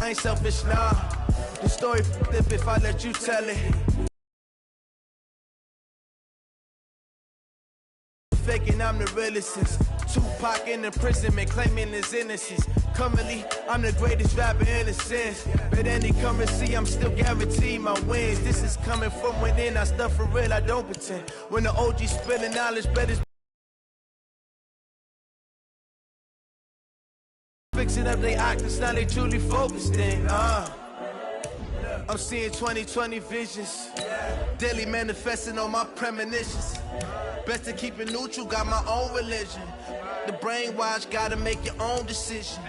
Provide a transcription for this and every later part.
I ain't selfish, nah. The story if I let you tell it. Faking I'm the realest since Tupac in imprisonment, claiming his innocence. Currently, I'm the greatest rapper in a sense. But any currency, I'm still guaranteed my wins. This is coming from within, I stuff for real, I don't pretend. When the OG spilling knowledge, better fixing up they actors, now they truly focused in. I'm seeing 2020 visions, daily manifesting on my premonitions. Best to keep it neutral, got my own religion. The brainwash, gotta make your own decision.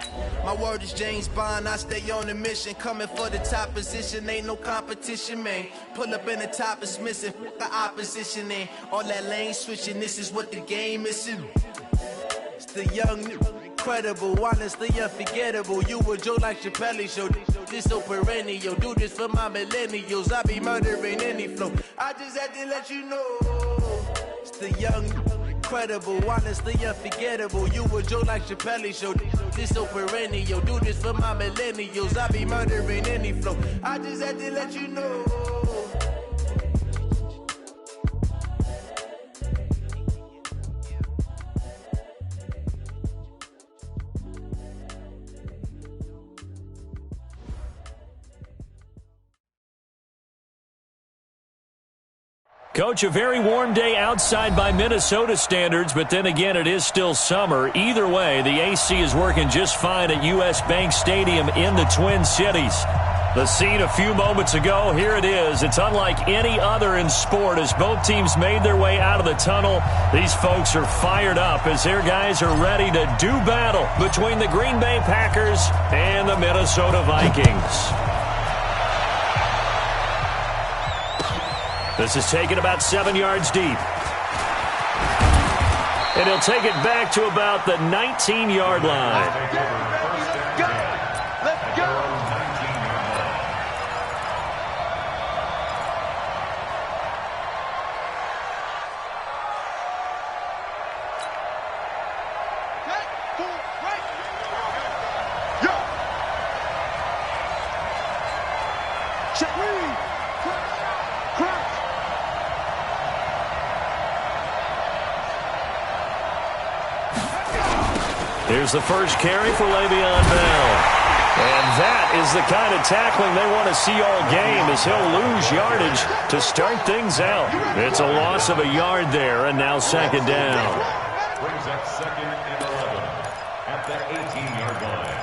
My word is James Bond, I stay on the mission. Coming for the top position, ain't no competition, man. Pull up in the top is missing, the opposition ain't. All that lane switching, this is what the game is. It's the young, incredible, honestly unforgettable. You a Joe like Chappelle show. This so perennial, do this for my millennials. I be murdering any flow. I just had to let you know. It's the young, incredible, honestly unforgettable. You a Joe like Chappelle show. This so perennial, do this for my millennials. I be murdering any flow. I just had to let you know. Coach, a very warm day outside by Minnesota standards, but then again, it is still summer. Either way, the AC is working just fine at U.S. Bank Stadium in the Twin Cities. The scene a few moments ago, here it is. It's unlike any other in sport as both teams made their way out of the tunnel. These folks are fired up as their guys are ready to do battle between the Green Bay Packers and the Minnesota Vikings. This is taken about 7 yards deep. And he'll take it back to about the 19-yard line. Let's go! Here's the first carry for Le'Veon Bell. And that is the kind of tackling they want to see all game as he'll lose yardage to start things out. It's a loss of a yard there, and now second down. Brings up 2nd and 11 at the 18-yard line.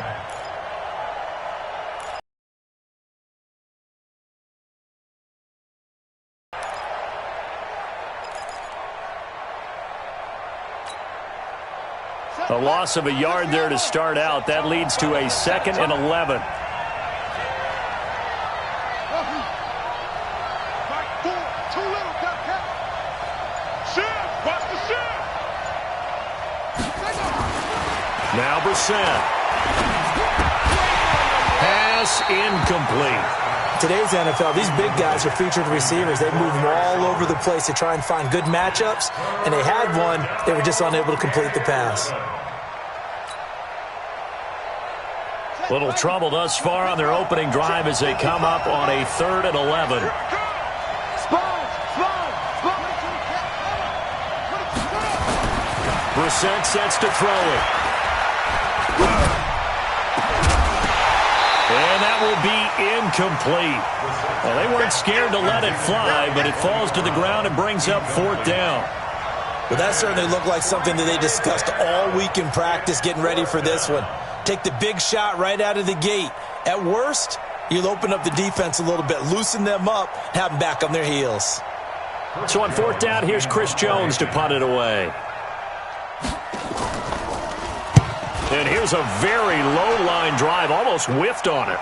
A loss of a yard there to start out. That leads to a 2nd and 11. Now Brissett. Pass incomplete. Today's NFL, these big guys are featured receivers. They move them all over the place to try and find good matchups, and they had one. They were just unable to complete the pass. Little trouble thus far on their opening drive as they come up on a 3rd and 11. Brissett sets to throw it. And that will be incomplete. Well, they weren't scared to let it fly, but it falls to the ground and brings up 4th down. Well, that certainly looked like something that they discussed all week in practice getting ready for this one. Take the big shot right out of the gate. At worst, you'll open up the defense a little bit, loosen them up, have them back on their heels. So on 4th down, here's Chris Jones to punt it away. And here's a very low-line drive, almost whiffed on it.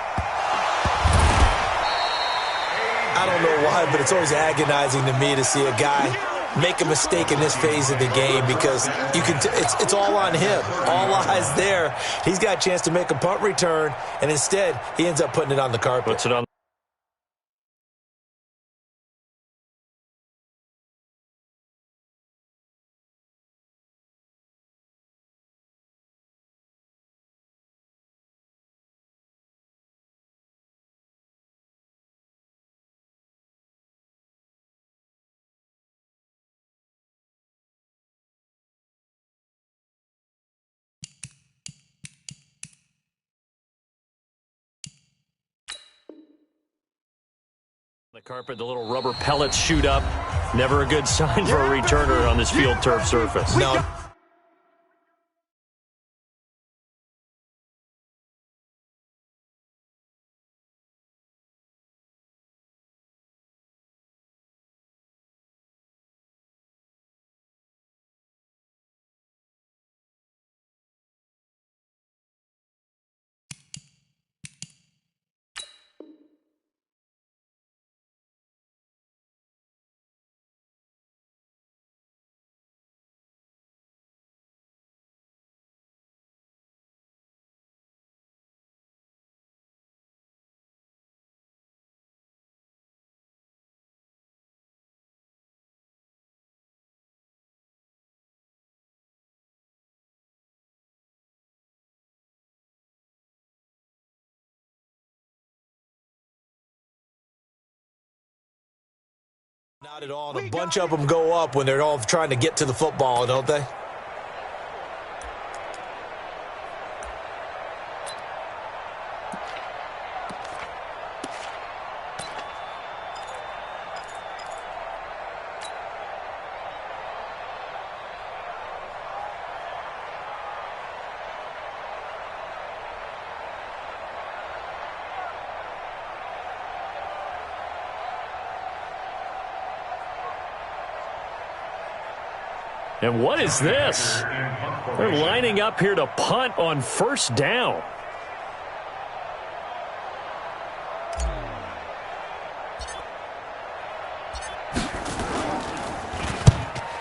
I don't know why, but it's always agonizing to me to see a guy make a mistake in this phase of the game because you can. It's all on him. All eyes there. He's got a chance to make a punt return, and instead he ends up putting it on the carpet. Puts it on The carpet, the little rubber pellets shoot up. Never a good sign for a returner on this field turf surface. No. Not at all. And a bunch of them go up when they're all trying to get to the football, don't they? And what is this? They're lining up here to punt on first down.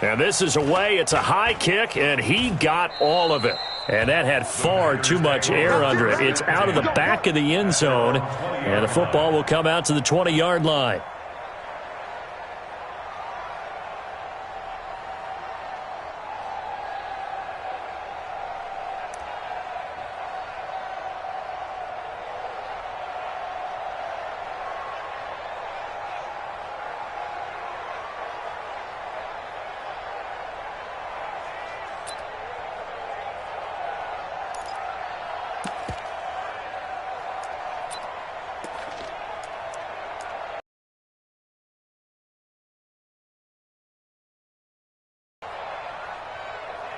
And this is away. It's a high kick, and he got all of it. And that had far too much air under it. It's out of the back of the end zone, and the football will come out to the 20-yard line.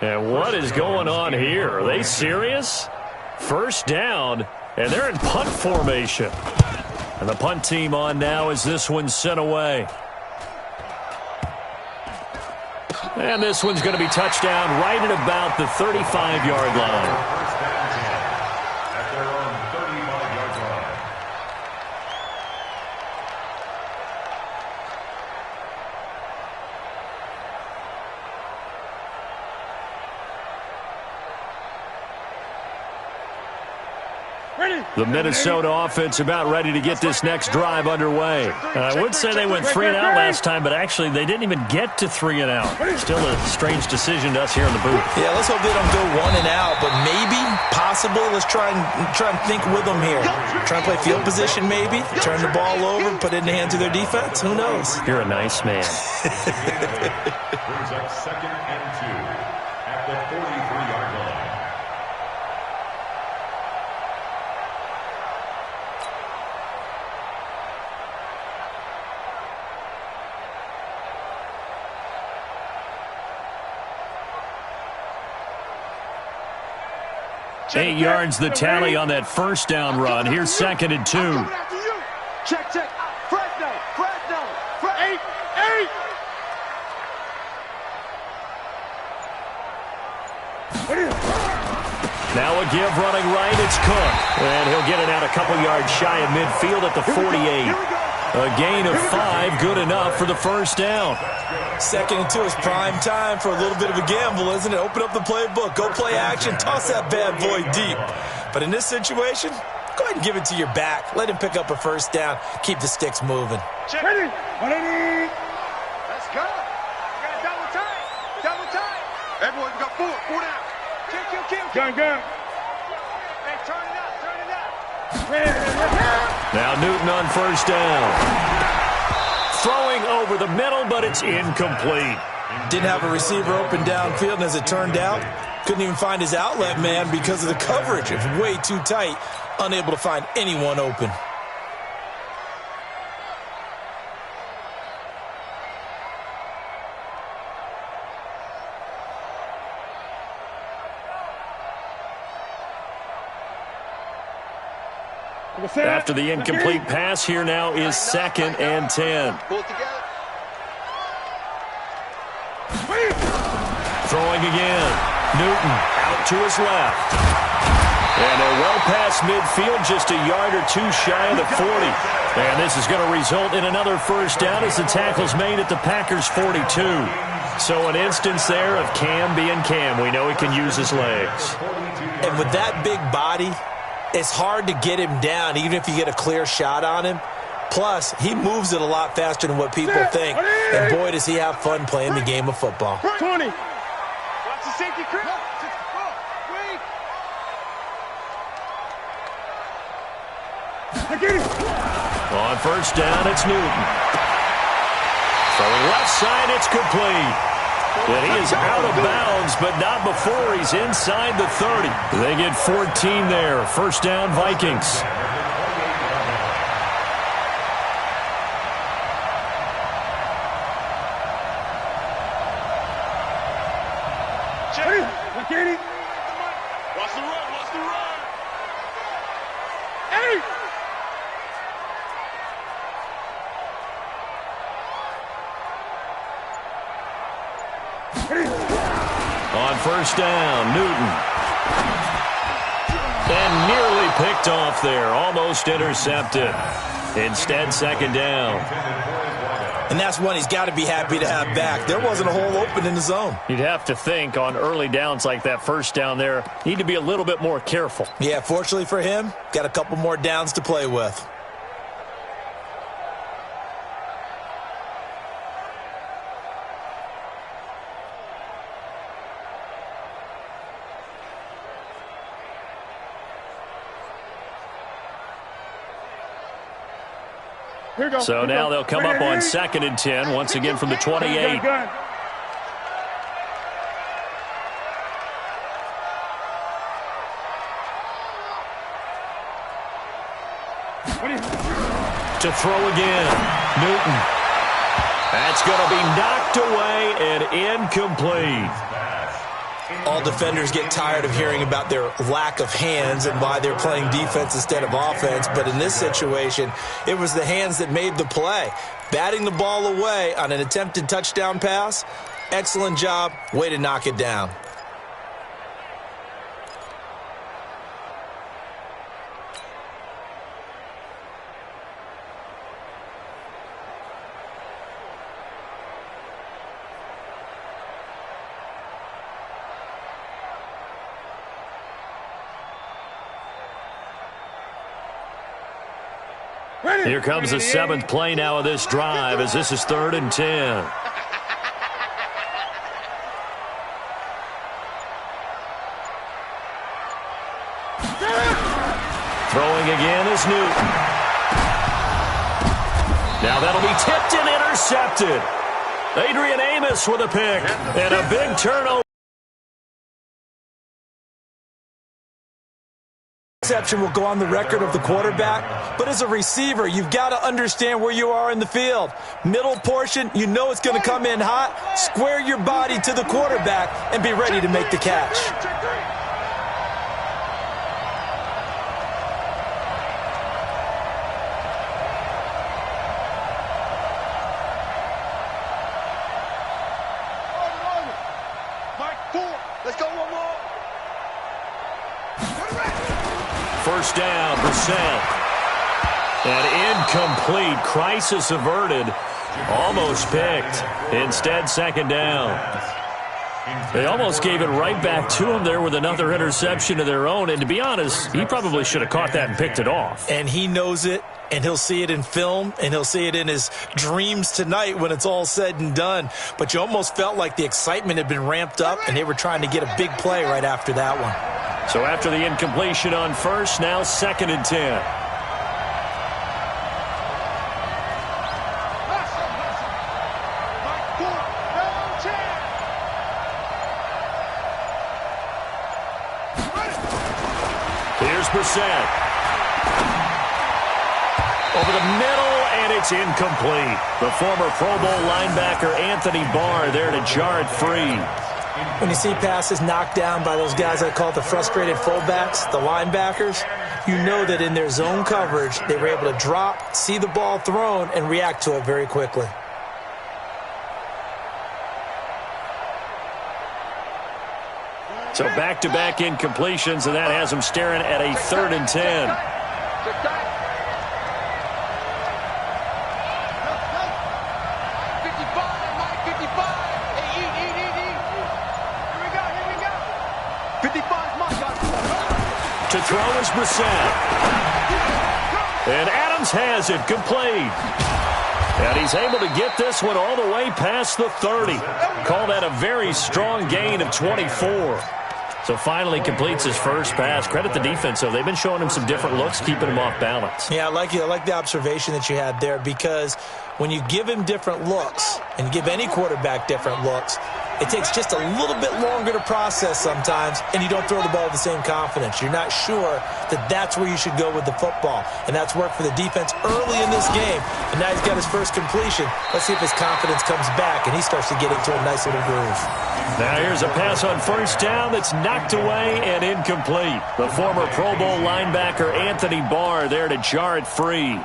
And what is going on here? Are they serious? First down, and they're in punt formation. And the punt team on now as this one's sent away. And this one's going to be touchdown right at about the 35-yard line. The Minnesota offense about ready to get this next drive underway. I would say they went 3 and out last time, but actually they didn't even get to 3 and out. Still a strange decision to us here in the booth. Yeah, let's hope they don't go 1 and out, but maybe, possible. Let's try and think with them here. Try and play field position maybe, turn the ball over, put it in the hands of their defense. Who knows? You're a nice man. Brings up 2nd and 2 at the 43-yard line. Eight yards the tally on that first down run. Here's 2nd and 2. Check. Fresno. 8. Now a give running right. It's Cook. And he'll get it out a couple yards shy of midfield at the 48. A gain of 5, good enough for the first down. 2nd and 2 is prime time for a little bit of a gamble, isn't it? Open up the playbook, go play action, toss that bad boy deep. But in this situation, go ahead and give it to your back. Let him pick up a first down. Keep the sticks moving. Check. Ready. 180. Let's go. We got double time. Everyone got 4 down. Kill. Gun. Hey, turn it up. Now Newton on first down. Throwing over the middle, but it's incomplete. Didn't have a receiver open downfield, and as it turned out, couldn't even find his outlet man because of the coverage. It was way too tight, unable to find anyone open. After the incomplete pass, here now is 2nd and 10. Throwing again. Newton out to his left. And they're well past midfield, just a yard or two shy of the 40. And this is going to result in another first down as the tackle's made at the Packers' 42. So an instance there of Cam being Cam. We know he can use his legs. And with that big body, it's hard to get him down, even if you get a clear shot on him. Plus, he moves it a lot faster than what people think. And boy, does he have fun playing the game of football. 20. Watch the safety crew. On first down, it's Newton. Throwing left side, it's complete. And he is out of bounds, but not before he's inside the 30. They get 14 there. First down, Vikings. Watch the run, watch the run. Hey! On first down, Newton. And nearly picked off there. Almost intercepted. Instead, 2nd down. And that's one he's got to be happy to have back. There wasn't a hole open in the zone. You'd have to think on early downs like that first down there, need to be a little bit more careful. Yeah, fortunately for him, got a couple more downs to play with. So now they'll come up on 2nd and 10, once again from the 28. To throw again, Newton. That's going to be knocked away and incomplete. All defenders get tired of hearing about their lack of hands and why they're playing defense instead of offense. But in this situation, it was the hands that made the play. Batting the ball away on an attempted touchdown pass, excellent job. Way to knock it down. Here comes the 7th play now of this drive as this is 3rd and 10. Throwing again is Newton. Now that'll be tipped and intercepted. Adrian Amos with a pick and a big turnover. Interception will go on the record of the quarterback, but as a receiver, you've got to understand where you are in the field. Middle portion, you know it's going to come in hot. Square your body to the quarterback and be ready to make the catch. First down, Brissett. And incomplete. Crisis averted. Almost picked. Instead, 2nd down. They almost gave it right back to him there with another interception of their own. And to be honest, he probably should have caught that and picked it off. And he knows it, and he'll see it in film, and he'll see it in his dreams tonight when it's all said and done. But you almost felt like the excitement had been ramped up, and they were trying to get a big play right after that one. So after the incompletion on first, now 2nd and 10. Here's Brissett. Over the middle, and it's incomplete. The former Pro Bowl linebacker Anthony Barr there to jar it free. When you see passes knocked down by those guys I call the frustrated fullbacks, the linebackers, you know that in their zone coverage, they were able to drop, see the ball thrown, and react to it very quickly. So back-to-back incompletions, and that has them staring at a 3rd and 10. To throw is Brissett. And Adams has it complete. And he's able to get this one all the way past the 30. Call that a very strong gain of 24. So finally completes his first pass. Credit the defense, though. They've been showing him some different looks, keeping him off balance. Yeah, I like the observation that you had there, because when you give him different looks and you give any quarterback different looks, it takes just a little bit longer to process sometimes, and you don't throw the ball with the same confidence. You're not sure that that's where you should go with the football, and that's worked for the defense early in this game, and now he's got his first completion. Let's see if his confidence comes back, and he starts to get into a nice little groove. Now here's a pass on first down that's knocked away and incomplete. The former Pro Bowl linebacker Anthony Barr there to jar it free.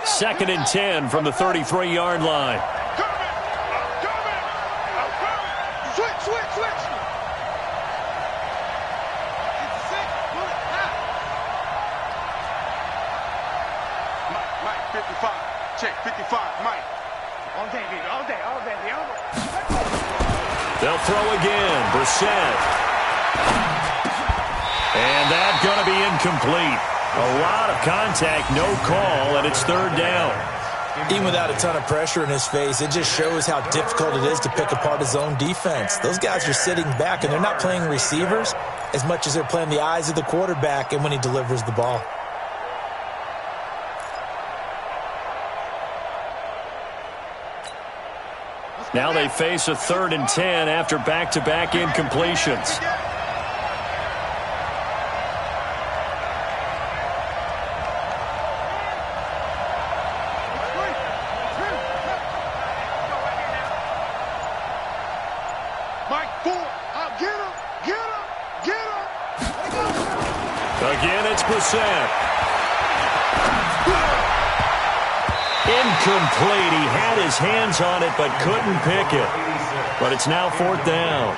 Second and 10 from the 33-yard line. Switch. Mike, 55. Check, 55, Mike. All day. They'll throw again. Brissett. And that's going to be incomplete. A lot of contact, no call, and it's 3rd down. Even without a ton of pressure in his face, it just shows how difficult it is to pick apart his own defense. Those guys are sitting back, and they're not playing receivers as much as they're playing the eyes of the quarterback and when he delivers the ball. Now they face a 3rd and 10 after back-to-back incompletions. Again, it's Brissett. Incomplete. He had his hands on it but couldn't pick it. But it's now 4th down.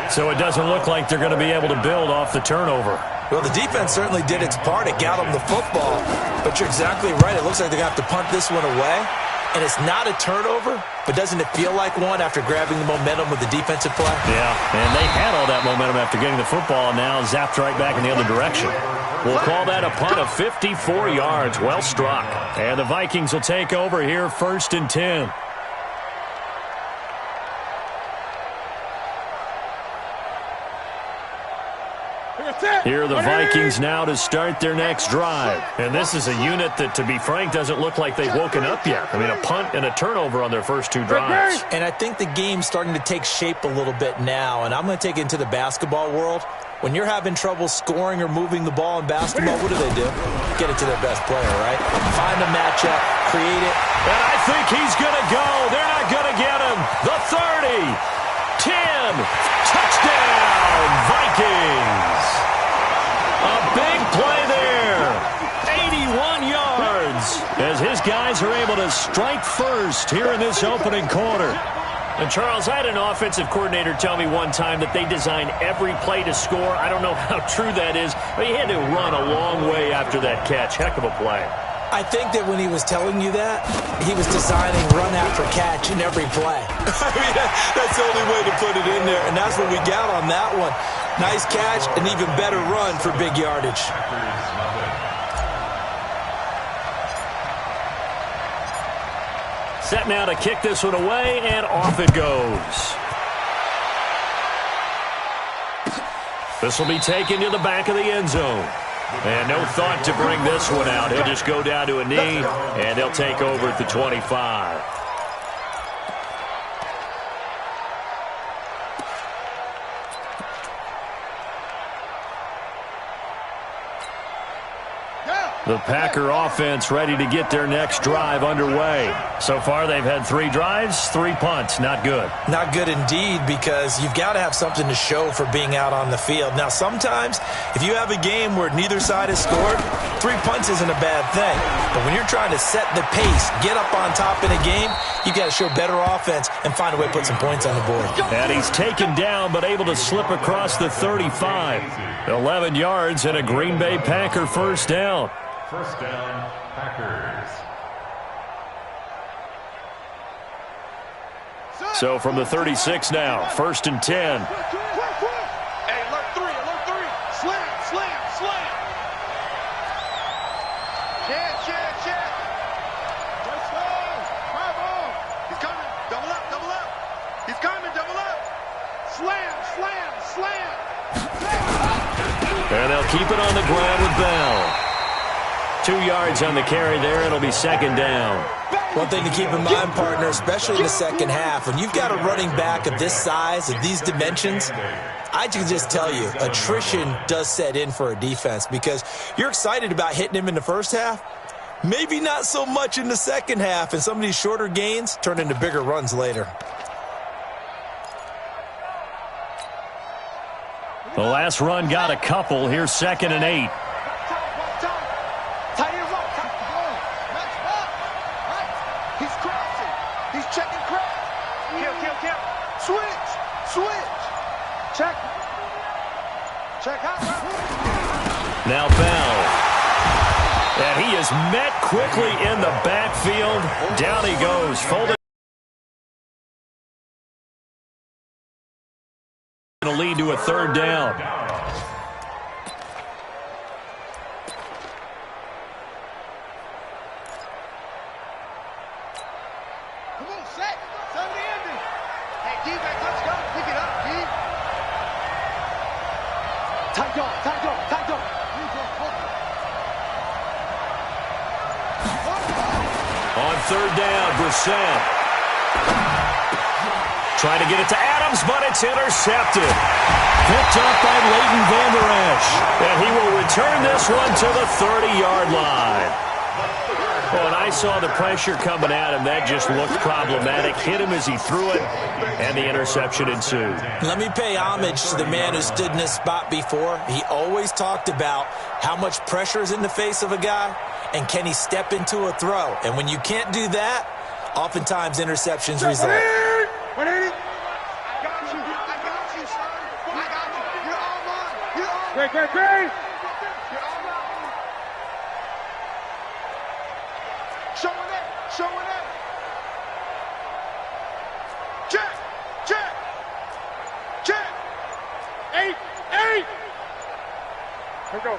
So it doesn't look like they're going to be able to build off the turnover. Well, the defense certainly did its part. It got them the football. But you're exactly right. It looks like they're going to have to punt this one away. And it's not a turnover, but doesn't it feel like one after grabbing the momentum with the defensive play? Yeah, and they had all that momentum after getting the football, and now zapped right back in the other direction. We'll call that a punt of 54 yards. Well struck. And the Vikings will take over here, 1st and 10. Here are the Vikings now to start their next drive. And this is a unit that, to be frank, doesn't look like they've woken up yet. I mean, a punt and a turnover on their first 2 drives. And I think the game's starting to take shape a little bit now. And I'm going to take it into the basketball world. When you're having trouble scoring or moving the ball in basketball, what do? Get it to their best player, right? Find a matchup, create it. And I think he's going to go. They're not going to get him. The 30, 10, touchdown, Vikings. A big play there. 81 yards as his guys are able to strike first here in this opening quarter. And, Charles, I had an offensive coordinator tell me one time that they design every play to score. I don't know how true that is, but he had to run a long way after that catch. Heck of a play. I think that when he was telling you that, he was designing run after catch in every play. I mean, that's the only way to put it in there, and that's what we got on that one. Nice catch, an even better run for big yardage. Set now to kick this one away, and off it goes. This will be taken to the back of the end zone. And no thought to bring this one out. He'll just go down to a knee, and they'll take over at the 25. The Packer offense ready to get their next drive underway. So far, they've had 3 drives, 3 punts. Not good. Not good indeed, because you've got to have something to show for being out on the field. Now, sometimes, if you have a game where neither side has scored, 3 punts isn't a bad thing. But when you're trying to set the pace, get up on top in a game, you've got to show better offense and find a way to put some points on the board. And he's taken down, but able to slip across the 35. 11 yards and a Green Bay Packer first down. First down, Packers. So from the 36 now, 1st and 10. Hey, alert 3, alert 3. Slam, slam, slam. Check. Touchdown. High ball. He's coming. Double up, double up. He's coming, double up. Slam, slam, slam. And they'll keep it on the ground with Bell. 2 yards on the carry there. It'll be 2nd down. One thing to keep in mind, partner, especially in the second half, when you've got a running back of this size, of these dimensions, I can just tell you, attrition does set in for a defense, because you're excited about hitting him in the first half, maybe not so much in the second half, and some of these shorter gains turn into bigger runs later. The last run got a couple. Here's 2nd and 8. Check out. Now Bell. And he is met quickly in the backfield. Down he goes. Folded. To lead to a 3rd down. Come on, set. Somebody ending. Hey, D-back, let's go. Pick it up, D. Tight dog. On 3rd down, Brissett. Trying to get it to Adams, but it's intercepted. Picked up by Leighton Vander Esch. And he will return this one to the 30-yard line. Well, and I saw the pressure coming at him. That just looked problematic. Hit him as he threw it, and the interception ensued. Let me pay homage to the man who stood in this spot before. He always talked about how much pressure is in the face of a guy, and can he step into a throw. And when you can't do that, oftentimes interceptions result. 180. I got you, son. I got you. You're all mine. Great. You're all mine. Showing it. Check. 8. Here we go.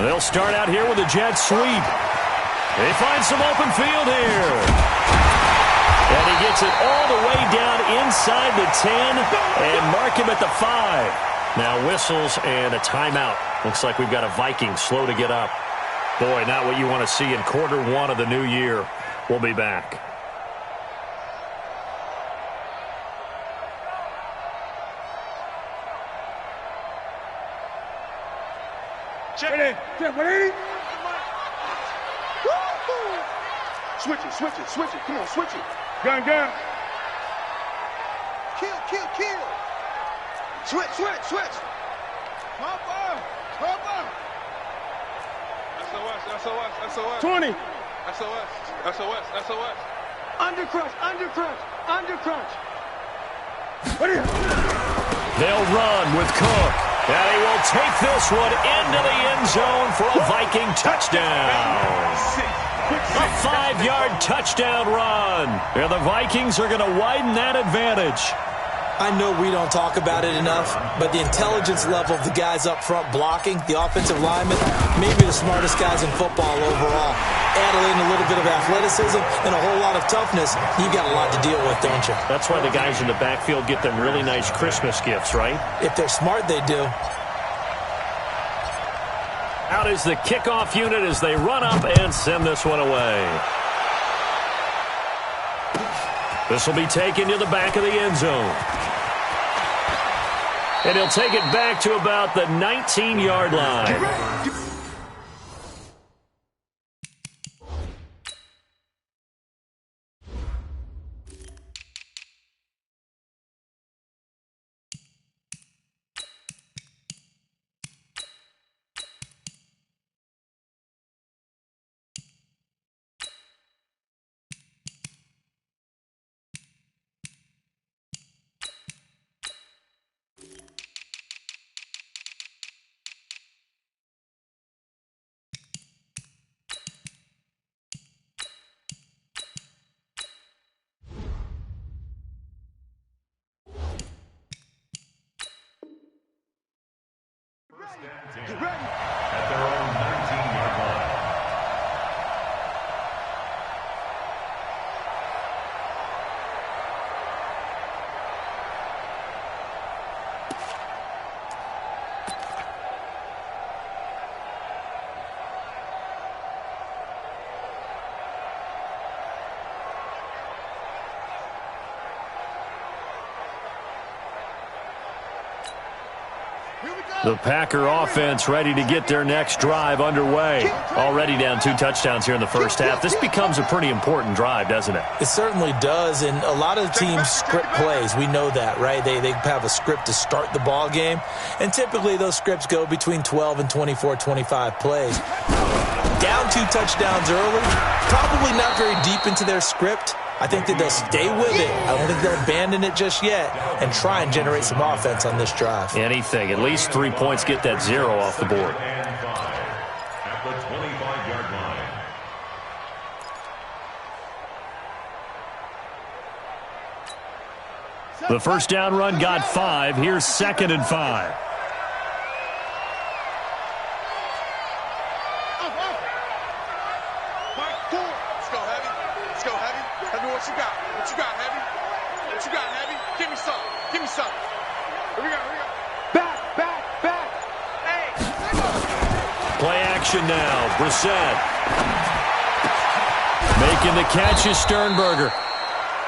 They'll start out here with a jet sweep. They find some open field here. And he gets it all the way down inside the 10 and mark him at the 5. Now whistles and a timeout. Looks like we've got a Viking slow to get up. Boy, not what you want to see in quarter 1 of the new year. We'll be back. Check it. 180. Switch it. Come on, switch it. Gun. Kill. Switch. Pop up. SOS. 20. SOS. Undercrunch. What is it? They'll run with Cook. And he will take this one into the end zone for a Viking touchdown. A 5-yard touchdown run. And the Vikings are going to widen that advantage. I know we don't talk about it enough, but the intelligence level of the guys up front blocking, the offensive linemen, maybe the smartest guys in football overall. Add in a little bit of athleticism and a whole lot of toughness, you got a lot to deal with, don't you? That's why the guys in the backfield get them really nice Christmas gifts, right? If they're smart, they do. Out is the kickoff unit as they run up and send this one away. This will be taken to the back of the end zone. And he'll take it back to about the 19-yard line. Get ready. At their own 19-yard line. The Packer offense ready to get their next drive underway. Already down 2 touchdowns here in the first half. This becomes a pretty important drive, doesn't it? It certainly does, and a lot of teams script plays. We know that, right? They have a script to start the ball game, and typically those scripts go between 12 and 24, 25 plays. Down 2 touchdowns early, probably not very deep into their script. I think that they'll stay with it. I don't think they'll abandon it just yet and try and generate some offense on this drive. Anything. At least 3 points, get that 0 off the board. At the 25-yard line. The first down run got 5. Here's 2nd and 5. What you got? What you got, Heavy? What you got, Heavy? Give me some. Give me some. Here we go. Here we go. Back, back, back. Hey. Play action now. Brissett. Making the catch is Sternberger.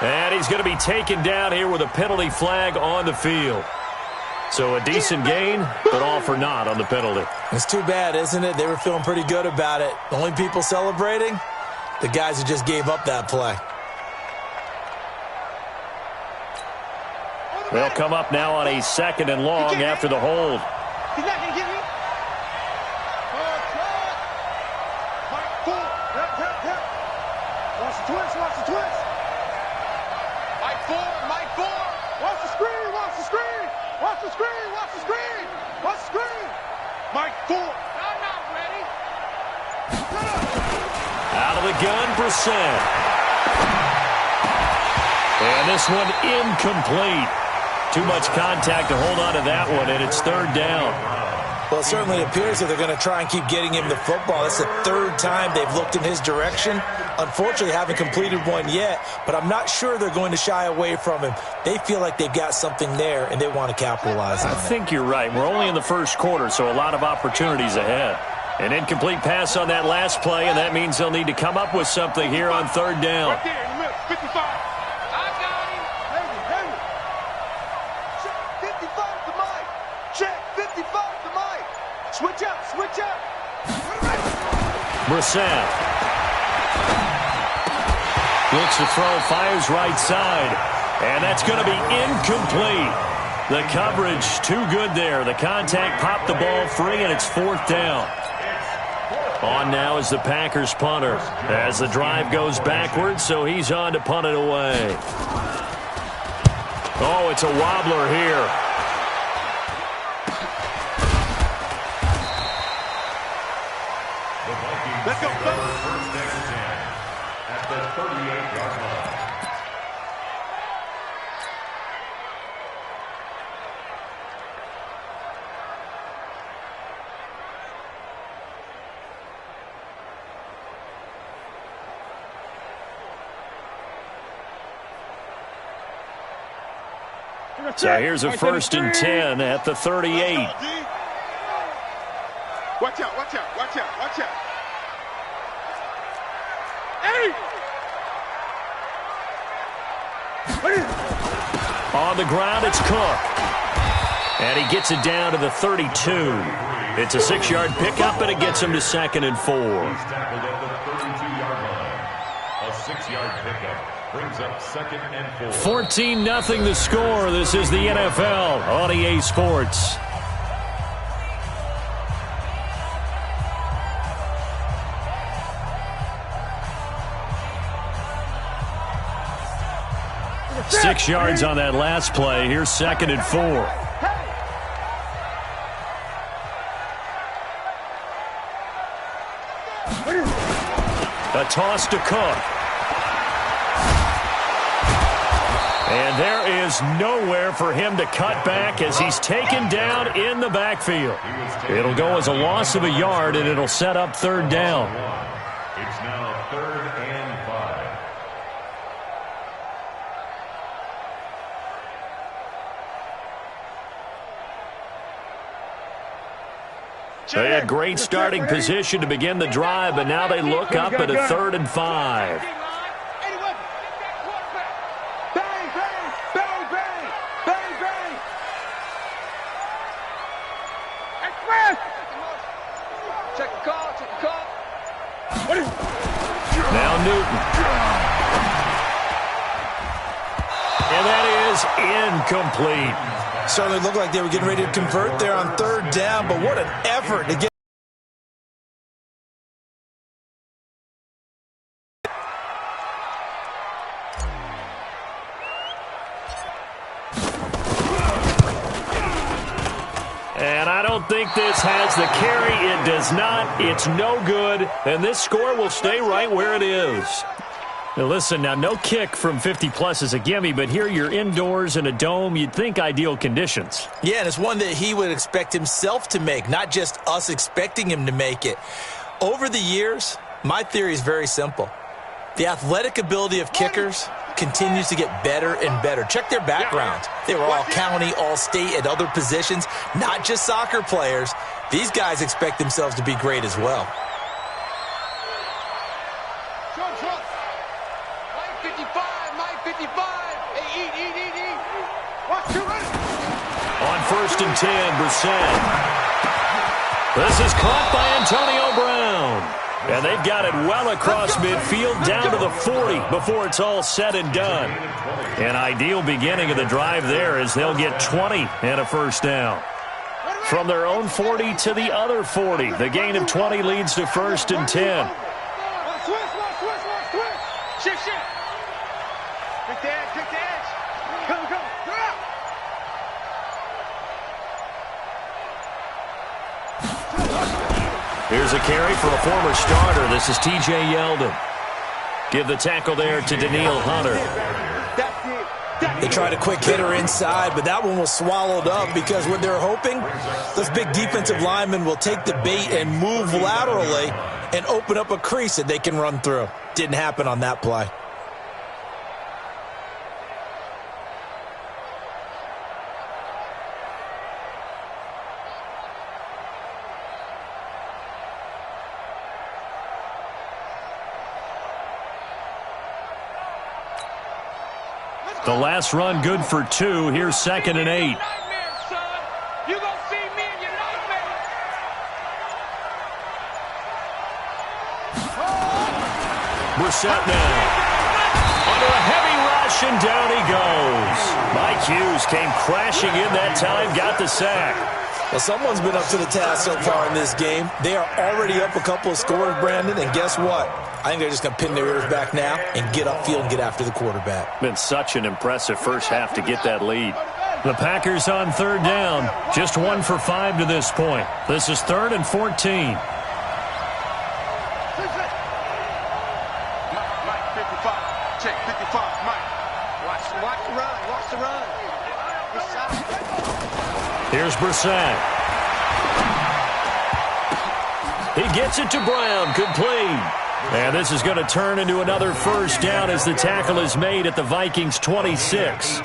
And he's going to be taken down here with a penalty flag on the field. So a decent gain, but all for naught on the penalty. It's too bad, isn't it? They were feeling pretty good about it. The only people celebrating, the guys who just gave up that play. They'll come up now on a 2nd and long after the hold. He's not going to get me. Mike, four. Watch the twist. Watch the twist. Mike, four. Mike, four. Watch the screen. Watch the screen. Watch the screen. Watch the screen. Watch the screen. Mike, four. I'm not ready. Out of the gun, Brissett. And this one incomplete. Too much contact to hold on to that one, and it's 3rd down. Well, it certainly appears that they're going to try and keep getting him the football. That's the 3rd time they've looked in his direction. Unfortunately, haven't completed one yet, but I'm not sure they're going to shy away from him. They feel like they've got something there, and they want to capitalize on it. I think you're right. We're only in the first quarter, so a lot of opportunities ahead. An incomplete pass on that last play, and that means they'll need to come up with something here on 3rd down. Right there in the middle. 55. Switch up, switch up. Brissett. Looks to throw, fires right side. And that's going to be incomplete. The coverage too good there. The contact popped the ball free, and it's 4th down. On now is the Packers punter as the drive goes backwards, so he's on to punt it away. Oh, it's a wobbler here. Let's go, First down 10 at the 38-yard line. So here's a 1st and 10 at the 38. Watch out, watch out, watch out, watch out. Hey! On the ground, it's Cook. And he gets it down to the 32. It's a 6-yard pickup, and it gets him to 2nd and 4. He's tackled at the 32-yard line. A 6-yard pickup brings up 2nd and 4. 14-0 the score. This is the NFL on EA Sports. Six yards on that last play. Here's 2nd and 4. A toss to Cook. And there is nowhere for him to cut back as he's taken down in the backfield. It'll go as a loss of a yard, and it'll set up 3rd down. It's now 3rd and 5. They had great starting position to begin the drive, but now they look up at a 3rd and 5. Check the call, check the call. Now Newton. And that is incomplete. Certainly looked like they were getting ready to convert there on 3rd down, but what an effort to get. And I don't think this has the carry. It does not. It's no good. And this score will stay right where it is. Now listen, now no kick from 50-plus is a gimme, but here you're indoors in a dome. You'd think ideal conditions. Yeah, and it's one that he would expect himself to make, not just us expecting him to make it. Over the years, my theory is very simple. The athletic ability of kickers continues to get better and better. Check their backgrounds. They were all county, all state, at other positions, not just soccer players. These guys expect themselves to be great as well. On 1st and 10, Brissett. This is caught by Antonio Brown. And they've got it well across midfield down to the 40 before it's all said and done. An ideal beginning of the drive there as they'll get 20 and a 1st down. From their own 40 to the other 40. The gain of 20 leads to 1st and 10. Shift. Quick to edge. Come. Here's a carry for a former starter. This is T.J. Yeldon. Give the tackle there to Daniil Hunter. They tried a quick hitter inside, but that one was swallowed up because what they're hoping, those big defensive linemen will take the bait and move laterally and open up a crease that they can run through. Didn't happen on that play. The last run good for 2. Here's 2nd and 8. Brissett now. Under a heavy rush, and down he goes. Mike Hughes came crashing in that time, got the sack. Well, someone's been up to the task so far in this game. They are already up a couple of scores, Brandon, and guess what? I think they're just going to pin their ears back now and get upfield and get after the quarterback. Been such an impressive first half to get that lead. The Packers on 3rd down. Just 1 for 5 to this point. This is 3rd and 14. Mike, 55. Check, 55. Mike. Watch the run. Here's Brissett. He gets it to Brown. Complete. And this is going to turn into another 1st down as the tackle is made at the Vikings 26.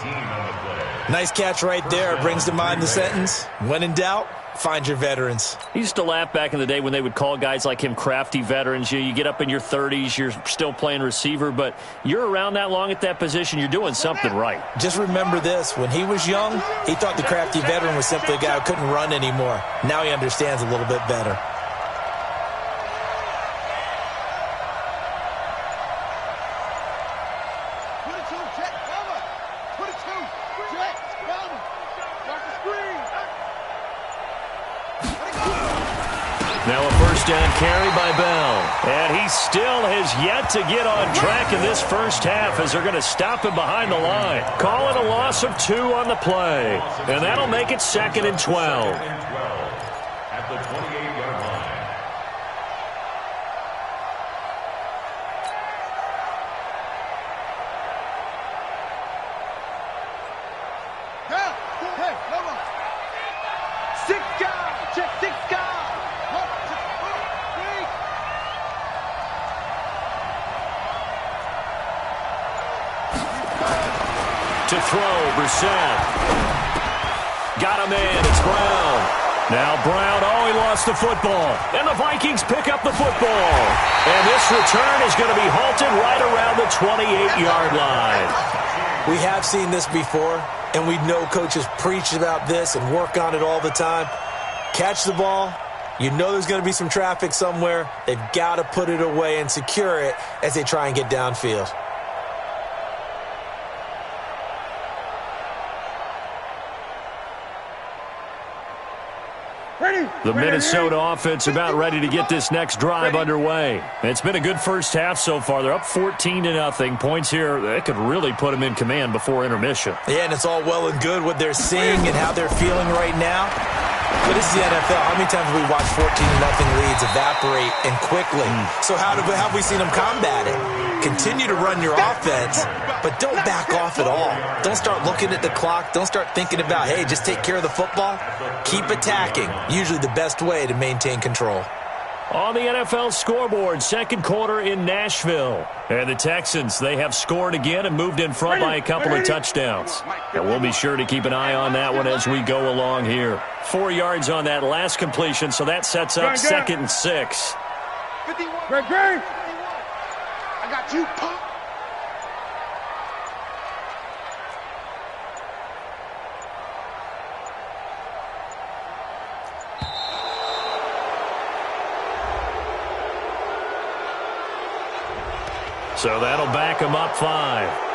Nice catch right there. Brings to mind the sentence, when in doubt, find your veterans. He used to laugh back in the day when they would call guys like him crafty veterans. You get up in your 30s, you're still playing receiver, but you're around that long at that position, you're doing something right. Just remember this. When he was young, he thought the crafty veteran was simply a guy who couldn't run anymore. Now he understands a little bit better. Now a first down carry by Bell. And he still has yet to get on track in this first half as they're going to stop him behind the line. Calling a loss of 2 on the play. And that'll make it 2nd and 12. At the 28-yard line. Hey, come on. 6 guys. Check 6 guys. To throw, Brissett. Got a man, it's Brown. Now Brown, he lost the football. And the Vikings pick up the football. And this return is going to be halted right around the 28-yard line. We have seen this before, and we know coaches preach about this and work on it all the time. Catch the ball. You know there's going to be some traffic somewhere. They've got to put it away and secure it as they try and get downfield. The Minnesota offense about ready to get this next drive underway. It's been a good first half so far. They're up 14-0. Points here, that could really put them in command before intermission. Yeah, and it's all well and good what they're seeing and how they're feeling right now. But this is the NFL. How many times have we watched 14-0 leads evaporate and quickly? So how have we seen them combat it? Continue to run your offense, but don't back off at all. Don't start looking at the clock. Don't start thinking about, hey, just take care of the football. Keep attacking. Usually the best way to maintain control. On the NFL scoreboard, second quarter in Nashville. And the Texans, they have scored again and moved in front by a couple of touchdowns. And we'll be sure to keep an eye on that one as we go along here. 4 yards on that last completion, so that sets up 2nd and 6. 51. Greg. I got you, punk. So that'll back him up 5.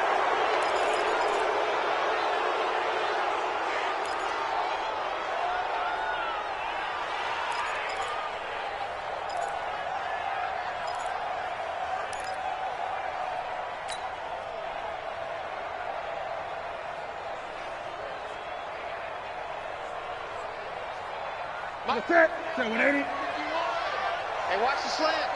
That's it. 780. Hey, watch the slant.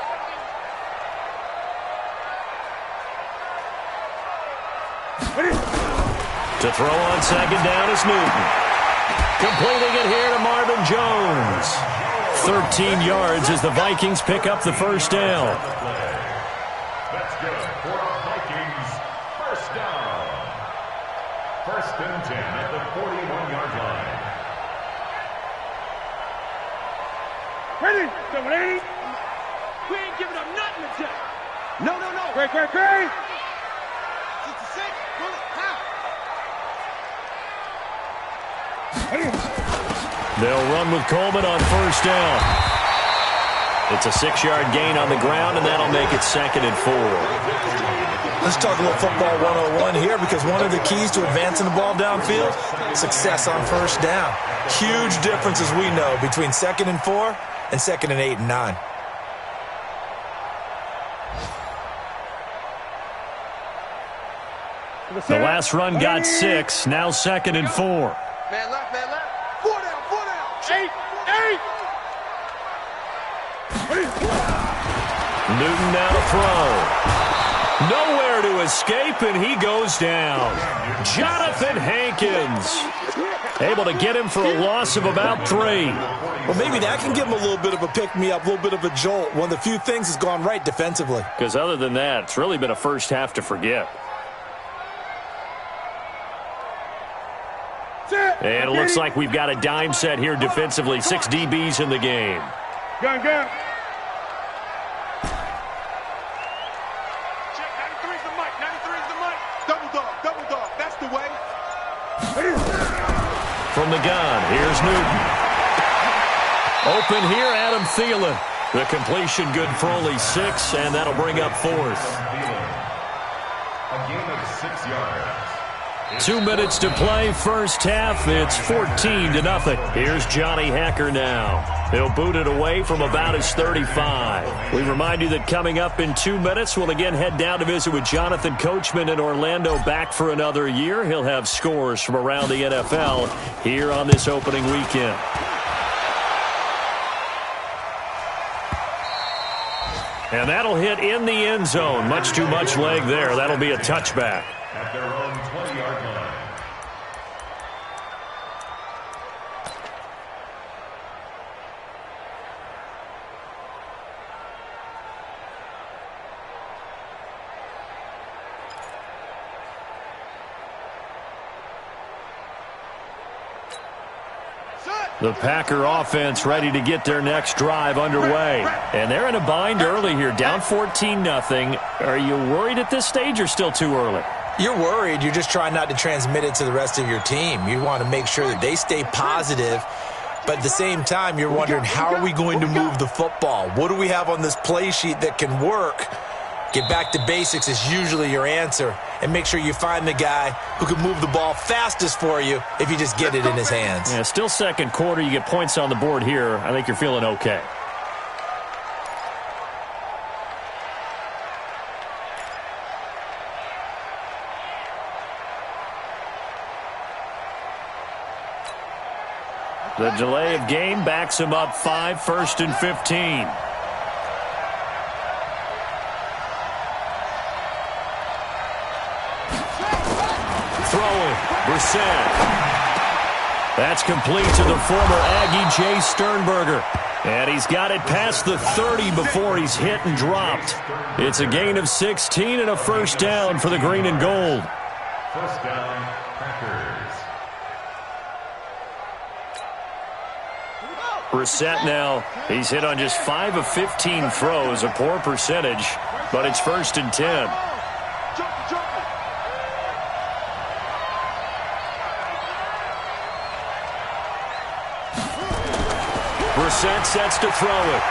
To throw on second down is Newton. Completing it here to Marvin Jones. 13 yards as the Vikings pick up the first down. That's good for our Vikings. First down. 1st and 10 at the 41-yard line. Ready? 780. We ain't giving up nothing today. No. Great. 66. Pull it. They'll run with Coleman on first down. It's a 6-yard gain on the ground, and that'll make it 2nd and 4. Let's talk a little football 101 here, because one of the keys to advancing the ball downfield, success on first down. Huge difference, as we know, between 2nd and 4 and 2nd and 8 and 9. The last run got 6, now 2nd and 4. Man left. 4 down. 8. Newton now to throw. Nowhere to escape, and he goes down. Jonathan Hankins able to get him for a loss of about 3. Well, maybe that can give him a little bit of a pick-me-up, a little bit of a jolt. One of the few things has gone right defensively. Because other than that, it's really been a first half to forget. And it looks like we've got a dime set here defensively. 6 DBs in the game. Gun. Check, 93's the mic. 93's the mic. Double dog. That's the way. From the gun, here's Newton. Open here, Adam Thielen. The completion good for only 6, and that'll bring up 4th. A gain of 6 yards. 2 minutes to play, first half. It's 14-0. Here's Johnny Hacker now. He'll boot it away from about his 35. We remind you that coming up in 2 minutes, we'll again head down to visit with Jonathan Coachman in Orlando, back for another year. He'll have scores from around the NFL here on this opening weekend. And that'll hit in the end zone. Much too much leg there. That'll be a touchback. At their own 20-yard line. The Packer offense ready to get their next drive underway. And they're in a bind early here, down 14-0. Are you worried at this stage or still too early? You're worried. You're just trying not to transmit it to the rest of your team. You want to make sure that they stay positive. But at the same time, you're wondering, how are we going to move the football? What do we have on this play sheet that can work? Get back to basics is usually your answer. And make sure you find the guy who can move the ball fastest for you if you just get it in his hands. Yeah, still second quarter. You get points on the board here. I think you're feeling okay. The delay of game backs him up 5, 1st and 15. Throwing, Brissett. That's complete to the former Aggie Jay Sternberger. And he's got it past the 30 before he's hit and dropped. It's a gain of 16 and a first down for the green and gold. First down, Packers. Brissett now, he's hit on just 5 of 15 throws, a poor percentage, but it's 1st and 10. Brissett sets to throw it.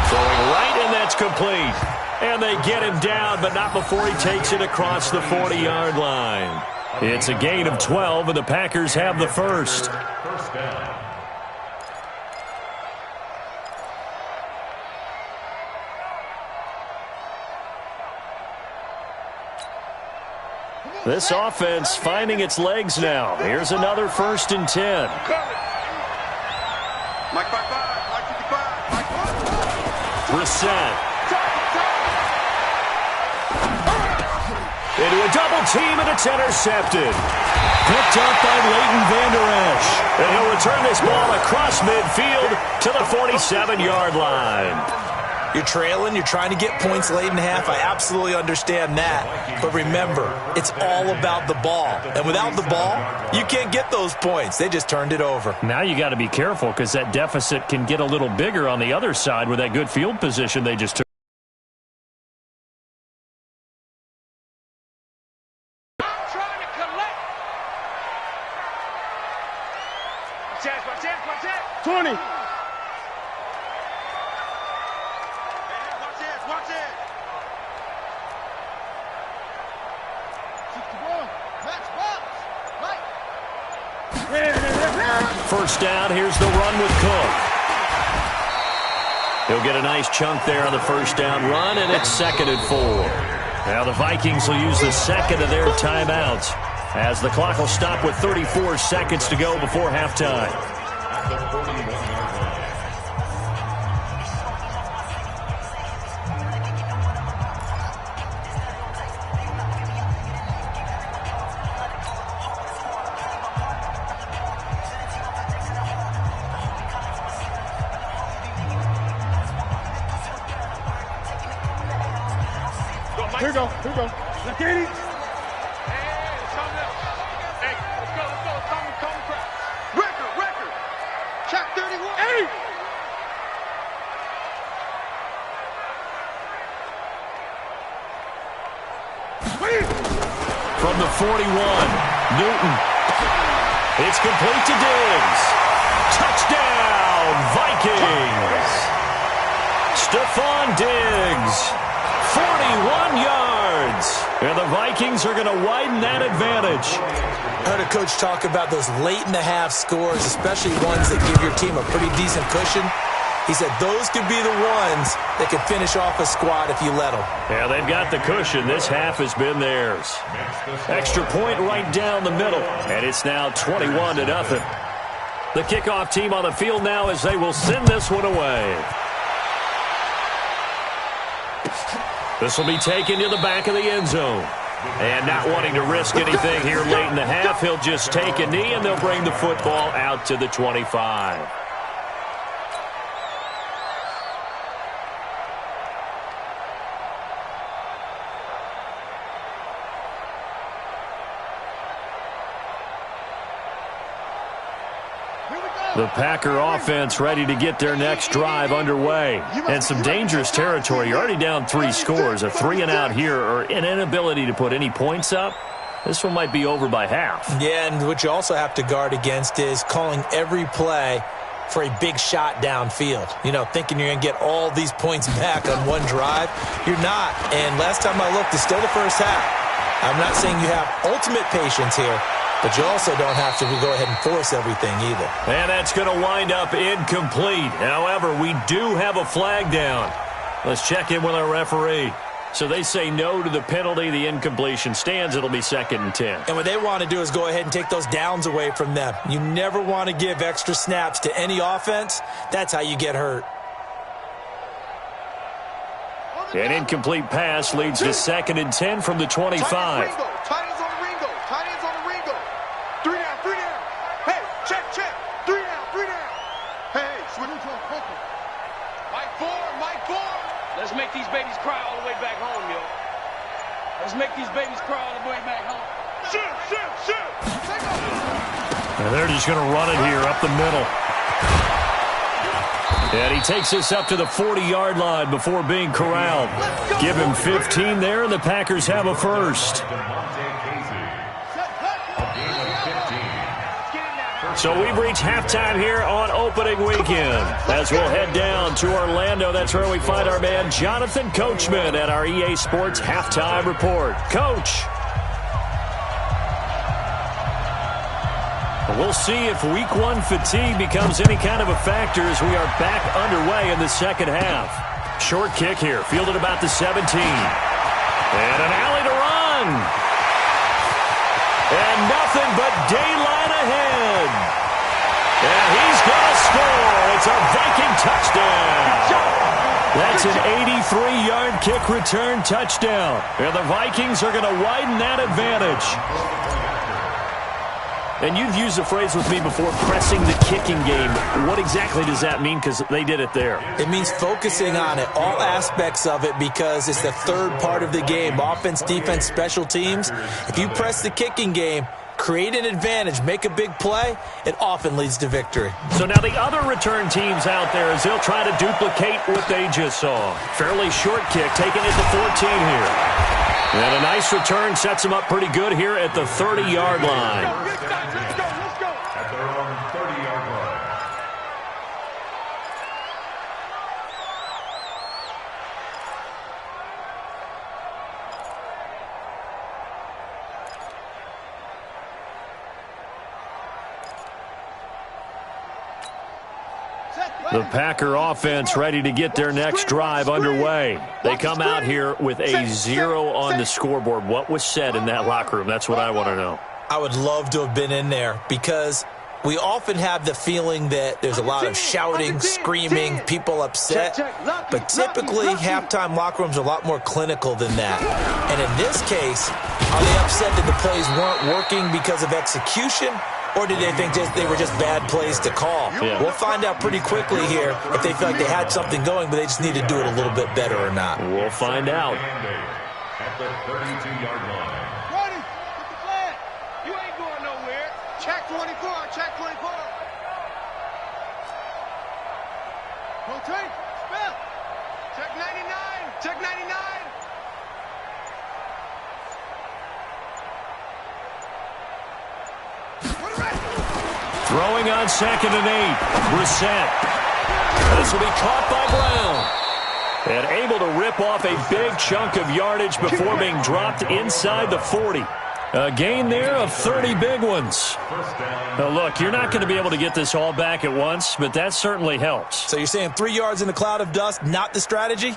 Throwing right, and that's complete. And they get him down, but not before he takes it across the 40-yard line. It's a gain of 12, and the Packers have the first. First down. This offense finding its legs now. Here's another 1st and 10. Mike 55, Mike 55, Mike 1. Brissett. Into a double team, and it's intercepted. Picked up by Leighton Vander Esch. And he'll return this ball across midfield to the 47-yard line. You're trailing. You're trying to get points late in half. I absolutely understand that. But remember, it's all about the ball. And without the ball, you can't get those points. They just turned it over. Now you got to be careful because that deficit can get a little bigger on the other side with that good field position they just took. I'm trying to collect. Watch it. 20. Watch it. First down, here's the run with Cook. He'll get a nice chunk there on the first down run, and it's 2nd and 4. Now the Vikings will use the second of their timeouts as the clock will stop with 34 seconds to go before halftime. At the 41-yard line. Here we go. Look, Katie. Hey, something else. Hey, 41. Newton. It's complete to Diggs. Touchdown, Vikings. Stephon Diggs, 41 yards. And the Vikings are going to widen that advantage. I heard a coach talk about those late-in-the-half scores, especially ones that give your team a pretty decent cushion. He said those could be the ones that could finish off a squad if you let them. Yeah, they've got the cushion. This half has been theirs. Extra point right down the middle. And it's now 21-0. The kickoff team on the field now as they will send this one away. This will be taken to the back of the end zone. And not wanting to risk anything here late in the half, he'll just take a knee and they'll bring the football out to the 25. The Packer offense ready to get their next drive underway. And some dangerous territory. You're already down 3 scores. A 3-and-out here or an inability to put any points up. This one might be over by half. Yeah, and what you also have to guard against is calling every play for a big shot downfield. You know, thinking you're going to get all these points back on one drive. You're not. And last time I looked, it's still the first half. I'm not saying you have ultimate patience here, but you also don't have to go ahead and force everything either. And that's going to wind up incomplete. However, we do have a flag down. Let's check in with our referee. So they say no to the penalty. The incompletion stands. It'll be 2nd and 10. And what they want to do is go ahead and take those downs away from them. You never want to give extra snaps to any offense. That's how you get hurt. An incomplete pass leads to 2nd and 10 from the 25. Let's make these babies cry all the way back home, yo. Let's make these babies cry all the way back home. Shoot! And they're just going to run it here up the middle. And he takes this up to the 40-yard line before being corralled. Give him 15 there, and the Packers have a first. So we've reached halftime here on opening weekend. As we'll head down to Orlando, that's where we find our man Jonathan Coachman at our EA Sports Halftime Report. Coach. We'll see if Week 1 fatigue becomes any kind of a factor as we are back underway in the second half. Short kick here, fielded about the 17. And an alley to run. And nothing but daylight ahead. And he's going to score. It's a Viking touchdown. That's an 83-yard kick return touchdown. And the Vikings are going to widen that advantage. And you've used the phrase with me before, pressing the kicking game. What exactly does that mean? Because they did it there. It means focusing on it, all aspects of it, because it's the third part of the game. Offense, defense, special teams. If you press the kicking game, create an advantage, make a big play, it often leads to victory. So now the other return teams out there as they'll try to duplicate what they just saw. Fairly short kick, taking it to 14 here. And a nice return sets them up pretty good here at the 30-yard line. At their own 30-yard line. The Packer offense ready to get their next drive underway. They come out here with a 0 on the scoreboard. What was said in that locker room? That's what I want to know. I would love to have been in there because we often have the feeling that there's a lot of shouting, screaming, people upset. But typically, halftime locker rooms are a lot more clinical than that. And in this case, are they upset that the plays weren't working because of execution? Or did they think they were just bad plays to call? Yeah. We'll find out pretty quickly here if they feel like they had something going, but they just need to do it a little bit better or not. We'll find out. At the 32-yard line. Ready? Get the flag. You ain't going nowhere. Check 24. Check 24. Rotate. Spell. Check 99. Check 99. Throwing on 2nd and 8. Brissett. This will be caught by Brown. And able to rip off a big chunk of yardage before being dropped inside the 40. A gain there of 30 big ones. Now, look, you're not going to be able to get this all back at once, but that certainly helps. So you're saying 3 yards in a cloud of dust, not the strategy?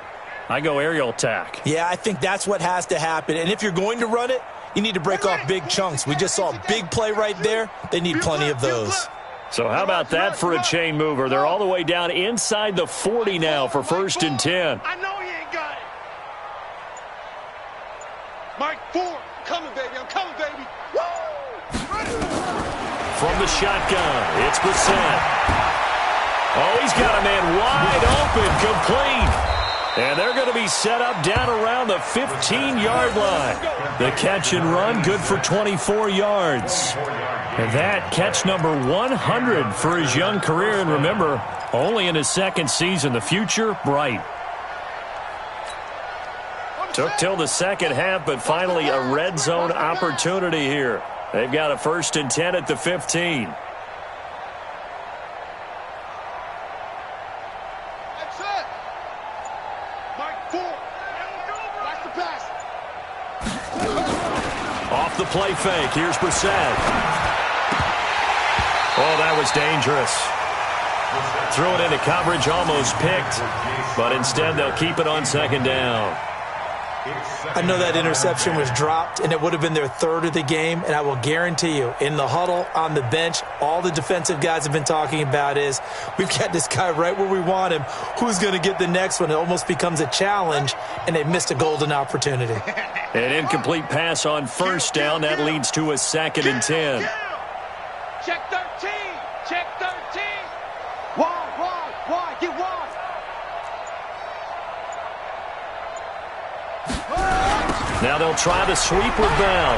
I go aerial attack. Yeah, I think that's what has to happen. And if you're going to run it, you need to break off big chunks. We just saw a big play right there. They need plenty of those. So how about that for a chain mover? They're all the way down inside the 40 now for 1st and 10. I know he ain't got it. Mike Ford, coming, baby. I'm coming, baby. From the shotgun, it's Brissett. Oh, he's got a man wide open, complete. And they're going to be set up down around the 15-yard line. The catch and run, good for 24 yards. And that catch number 100 for his young career. And remember, only in his 2nd season. The future, bright. Took till the 2nd half, but finally a red zone opportunity here. They've got a 1st and 10 at the 15. That's it. Mike Ford. Watch the pass. Off the play fake. Here's Brissett. Oh, that was dangerous. Threw it into coverage, almost picked. But instead, they'll keep it on 2nd down. I know that interception was dropped, and it would have been their 3rd of the game, and I will guarantee you, in the huddle, on the bench, all the defensive guys have been talking about is, we've got this guy right where we want him. Who's going to get the next one? It almost becomes a challenge, and they've missed a golden opportunity. An incomplete pass on 1st down. That leads to a 2nd and 10. Check 13. Check 13. Wide. Get wide. Now they'll try the sweep with Bell.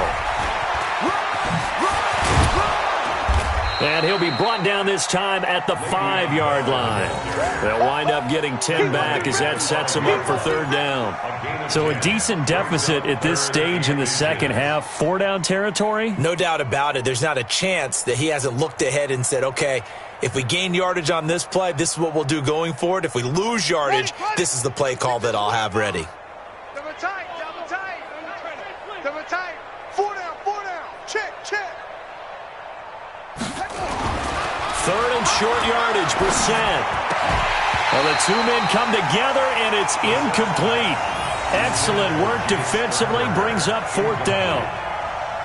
And he'll be brought down this time at the 5-yard line. They'll wind up getting 10 back as that sets them up for 3rd down. So a decent deficit at this stage in the 2nd half. 4-down territory? No doubt about it. There's not a chance that he hasn't looked ahead and said, okay, if we gain yardage on this play, this is what we'll do going forward. If we lose yardage, this is the play call that I'll have ready. Double tight. Double tight. 4 down. Check. 3rd and short yardage, Brissett. Well, the 2 men come together, and it's incomplete. Excellent work defensively, brings up 4th down.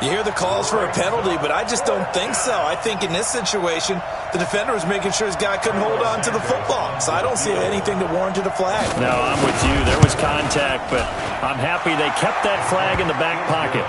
You hear the calls for a penalty, but I just don't think so. I think in this situation, the defender was making sure his guy couldn't hold on to the football. So I don't see anything that warranted a flag. No, I'm with you. There was contact, but I'm happy they kept that flag in the back pocket.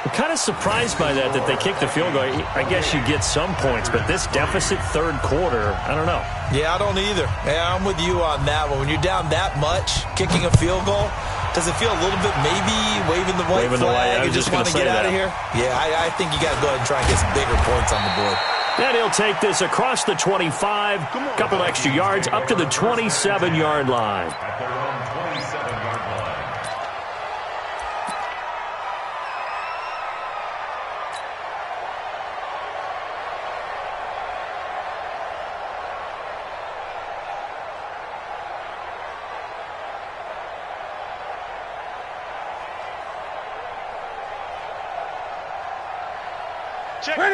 I'm kind of surprised by that they kicked the field goal. I guess you get some points, but this deficit 3rd quarter, I don't know. Yeah, I don't either. Yeah, I'm with you on that one. When you're down that much, kicking a field goal, does it feel a little bit maybe waving the white flag and just want to get out of here? Yeah, I think you got to go ahead and try and get some bigger points on the board. And he'll take this across the 25, a couple extra yards, up to the 27-yard line. At their own 27-yard line.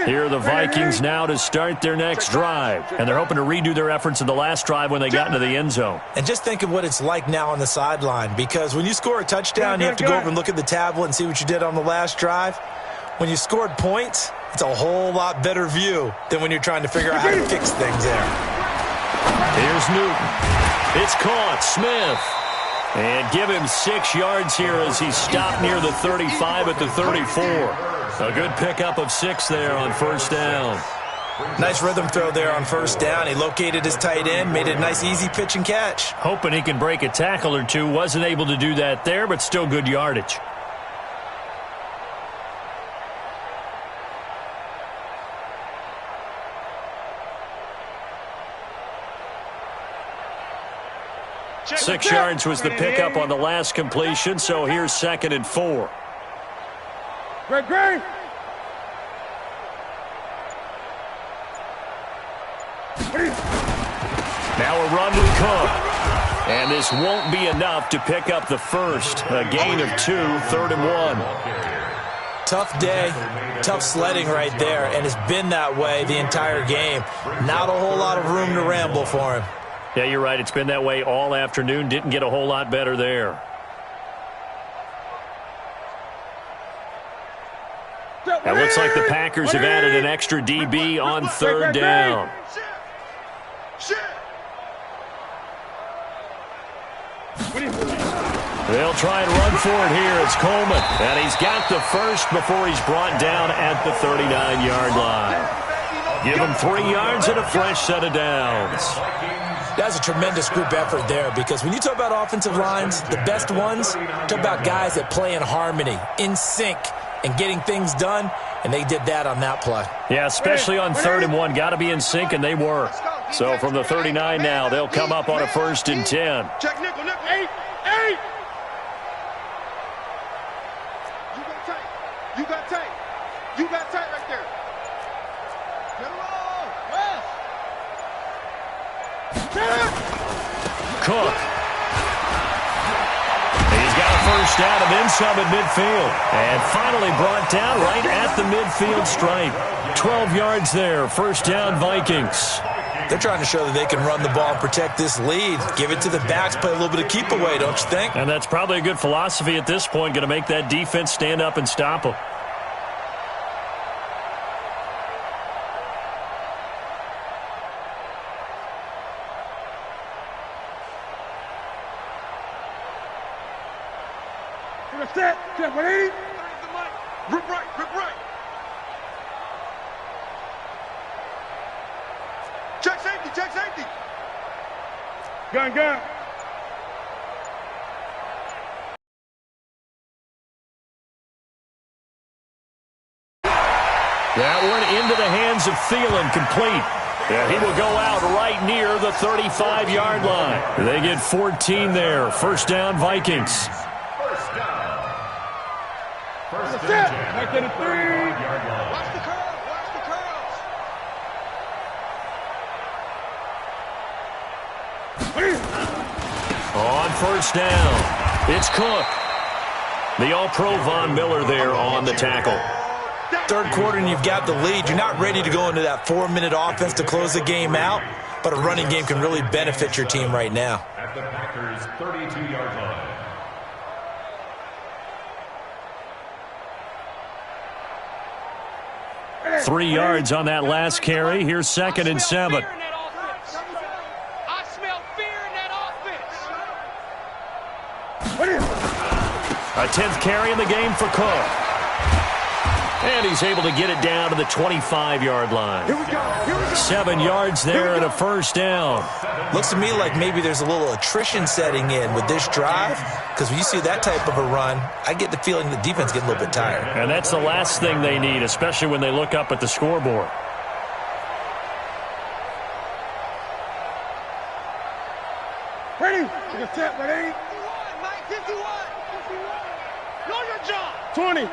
Here are the Vikings now to start their next drive. And they're hoping to redo their efforts in the last drive when they got into the end zone. And just think of what it's like now on the sideline, because when you score a touchdown, you have to go over and look at the tablet and see what you did on the last drive. When you scored points, it's a whole lot better view than when you're trying to figure out how to fix things there. Here's Newton. It's caught. Smith. And give him 6 yards here as he stopped near the 35 at the 34. A good pickup of 6 there on 1st down. Nice rhythm throw there on 1st down. He located his tight end, made it a nice easy pitch and catch. Hoping he can break a tackle or two. Wasn't able to do that there, but still good yardage. Six yards was the pickup on the last completion, so here's 2nd and 4. Great. Now a run with Cook. And this won't be enough to pick up the first. A gain of 2, 3rd and 1. Tough day, tough sledding right there, and it's been that way the entire game. Not a whole lot of room to ramble for him. Yeah, you're right. It's been that way all afternoon. Didn't get a whole lot better there. It looks like the Packers have added an extra DB on 3rd down. They'll try and run for it here. It's Coleman. And he's got the first before he's brought down at the 39-yard line. Give him 3 yards and a fresh set of downs. That's a tremendous group effort there, because when you talk about offensive lines, the best ones, talk about guys that play in harmony, in sync, and getting things done, and they did that on that play. Yeah, especially on 3rd and 1. Got to be in sync, and they were. So from the 39 now, they'll come up on a 1st and 10. Check nickel, 8. You got tight. You got tight right there. Get along. West. Cook. He's got a first down and then some at midfield. And finally brought down right at the midfield stripe. 12 yards there. First down, Vikings. They're trying to show that they can run the ball and protect this lead. Give it to the backs, play a little bit of keep away, don't you think? And that's probably a good philosophy at this point. Going to make that defense stand up and stop them. Set. 180. Rip right. Check safety. Gun. That one into the hands of Thielen, complete. And he will go out right near the 35-yard line. They get 14 there. First down, Vikings. First set. and 10. Make it a 3. Yard line. Watch the curls. On first down, it's Cook. The All-Pro Von Miller there on the tackle. Third quarter and you've got the lead. You're not ready to go into that 4-minute offense to close the game out, but a running game can really benefit your team right now. At the Packers' 32-yard line. 3 yards on that last carry. Here's 2nd and 7. I smell fear in that offense. A 10th carry in the game for Cook. And he's able to get it down to the 25-yard line. 7 yards there and a first down. Looks to me like maybe there's a little attrition setting in with this drive, because when you see that type of a run, I get the feeling the defense gets a little bit tired. And that's the last thing they need, especially when they look up at the scoreboard. Ready. Set. 180. 51, Mike, 51. Know your job. 20.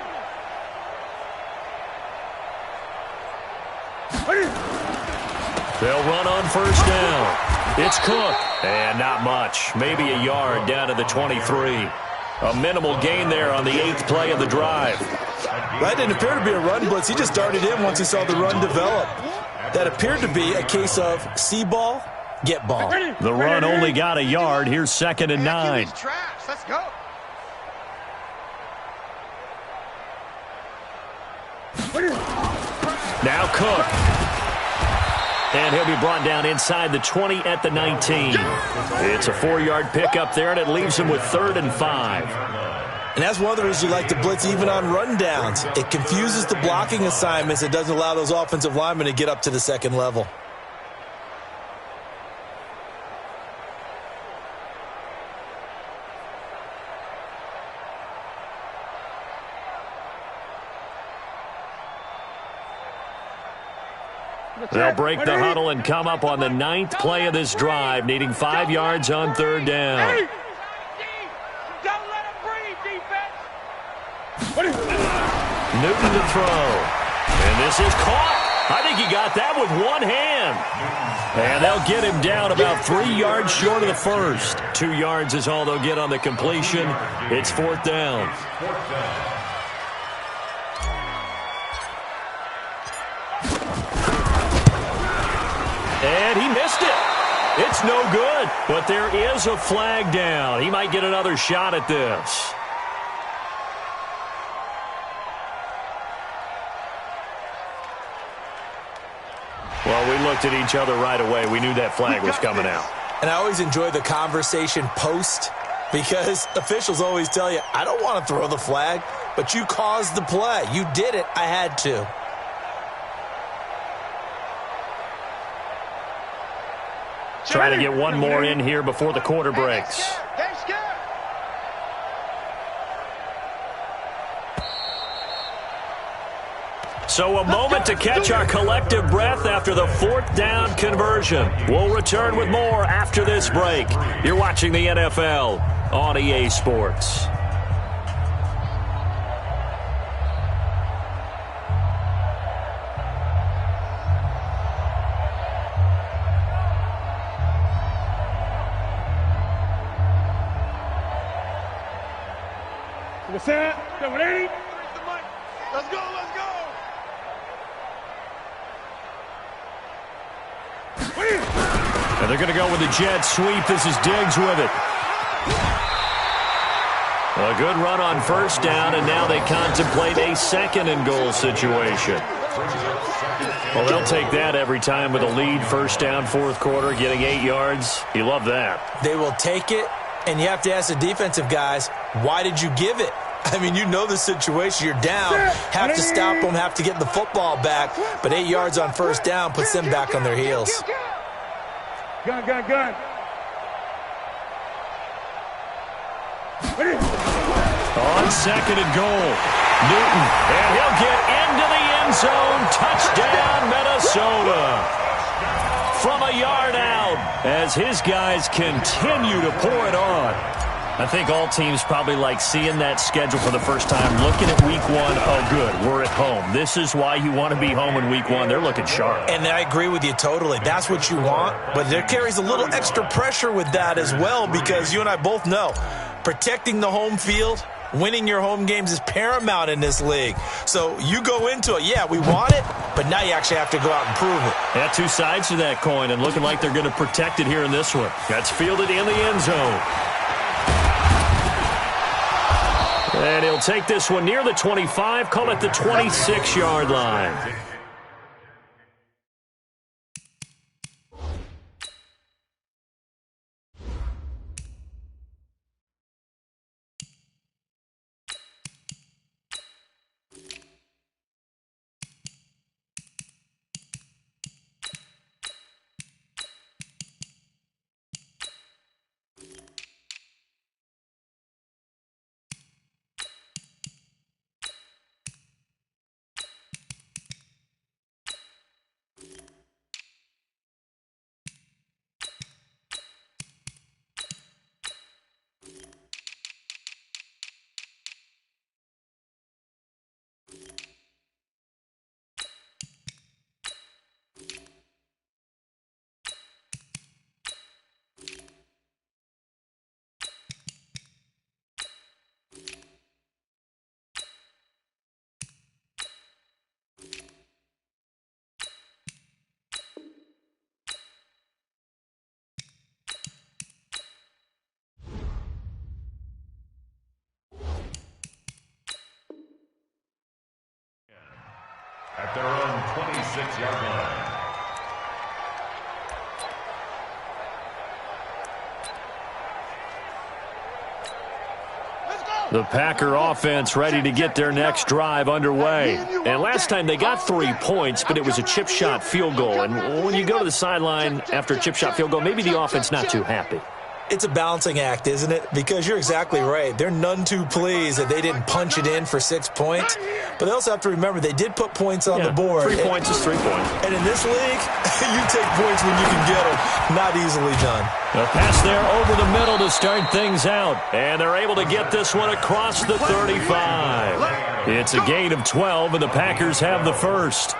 They'll run on first down. It's Cook. And not much. Maybe a yard down to the 23. A minimal gain there on the 8th play of the drive. That didn't appear to be a run blitz. He just darted in once he saw the run develop. That appeared to be a case of see ball, get ball. The run only got a yard. Here's 2nd and 9. Let's go. Now Cook. And he'll be brought down inside the 20 at the 19. It's a 4-yard pickup there, and it leaves him with 3rd and 5. And that's one of the reasons you like to blitz even on rundowns. It confuses the blocking assignments. It doesn't allow those offensive linemen to get up to the second level. They'll break the huddle and come up on the 9th play of this drive, needing 5 yards on 3rd down. Don't let him breathe, defense. Newton to throw. And this is caught. I think he got that with one hand. And they'll get him down about 3 yards short of the first. 2 yards is all they'll get on the completion. It's 4th down. And he missed it. It's no good, but there is a flag down. He might get another shot at this. Well, we looked at each other right away. We knew that flag was coming out. And I always enjoy the conversation post because officials always tell you, I don't want to throw the flag, but you caused the play. You did it. I had to. Trying to get one more in here before the quarter breaks. So a moment to catch our collective breath after the 4th down conversion. We'll return with more after this break. You're watching the NFL on EA Sports. Let's go, let's go! And they're going to go with the jet sweep. This is Diggs with it. A good run on 1st down, and now they contemplate a 2nd and goal situation. Well, they'll take that every time with a lead. 1st down, 4th quarter, getting 8 yards. You love that. They will take it, and you have to ask the defensive guys, why did you give it? I mean, you know the situation. You're down, have to stop them, have to get the football back. But 8 yards on 1st down puts them back on their heels. Gun. On 2nd and goal, Newton, and he'll get into the end zone. Touchdown, Minnesota. From a yard out, as his guys continue to pour it on. I think all teams probably like seeing that schedule for the first time, looking at week 1. Oh, good, we're at home. This is why you want to be home in week 1. They're looking sharp. And I agree with you totally. That's what you want. But there carries a little extra pressure with that as well because you and I both know protecting the home field, winning your home games is paramount in this league. So you go into it, yeah, we want it, but now you actually have to go out and prove it. Yeah, 2 sides to that coin, and looking like they're going to protect it here in this one. That's fielded in the end zone. And he'll take this one near the 25, call it the 26-yard line. At their own 26-yard line. The Packer offense ready to get their next drive underway. And last time they got 3 points, but it was a chip shot field goal. And when you go to the sideline after a chip shot field goal, maybe the offense not too happy. It's a balancing act, isn't it? Because you're exactly right. They're none too pleased that they didn't punch it in for 6 points. But they also have to remember they did put points on the board. 3 points is 3 points. And in this league, you take points when you can get them. Not easily done. A pass there over the middle to start things out. And they're able to get this one across the 35. It's a gain of 12, and the Packers have the first.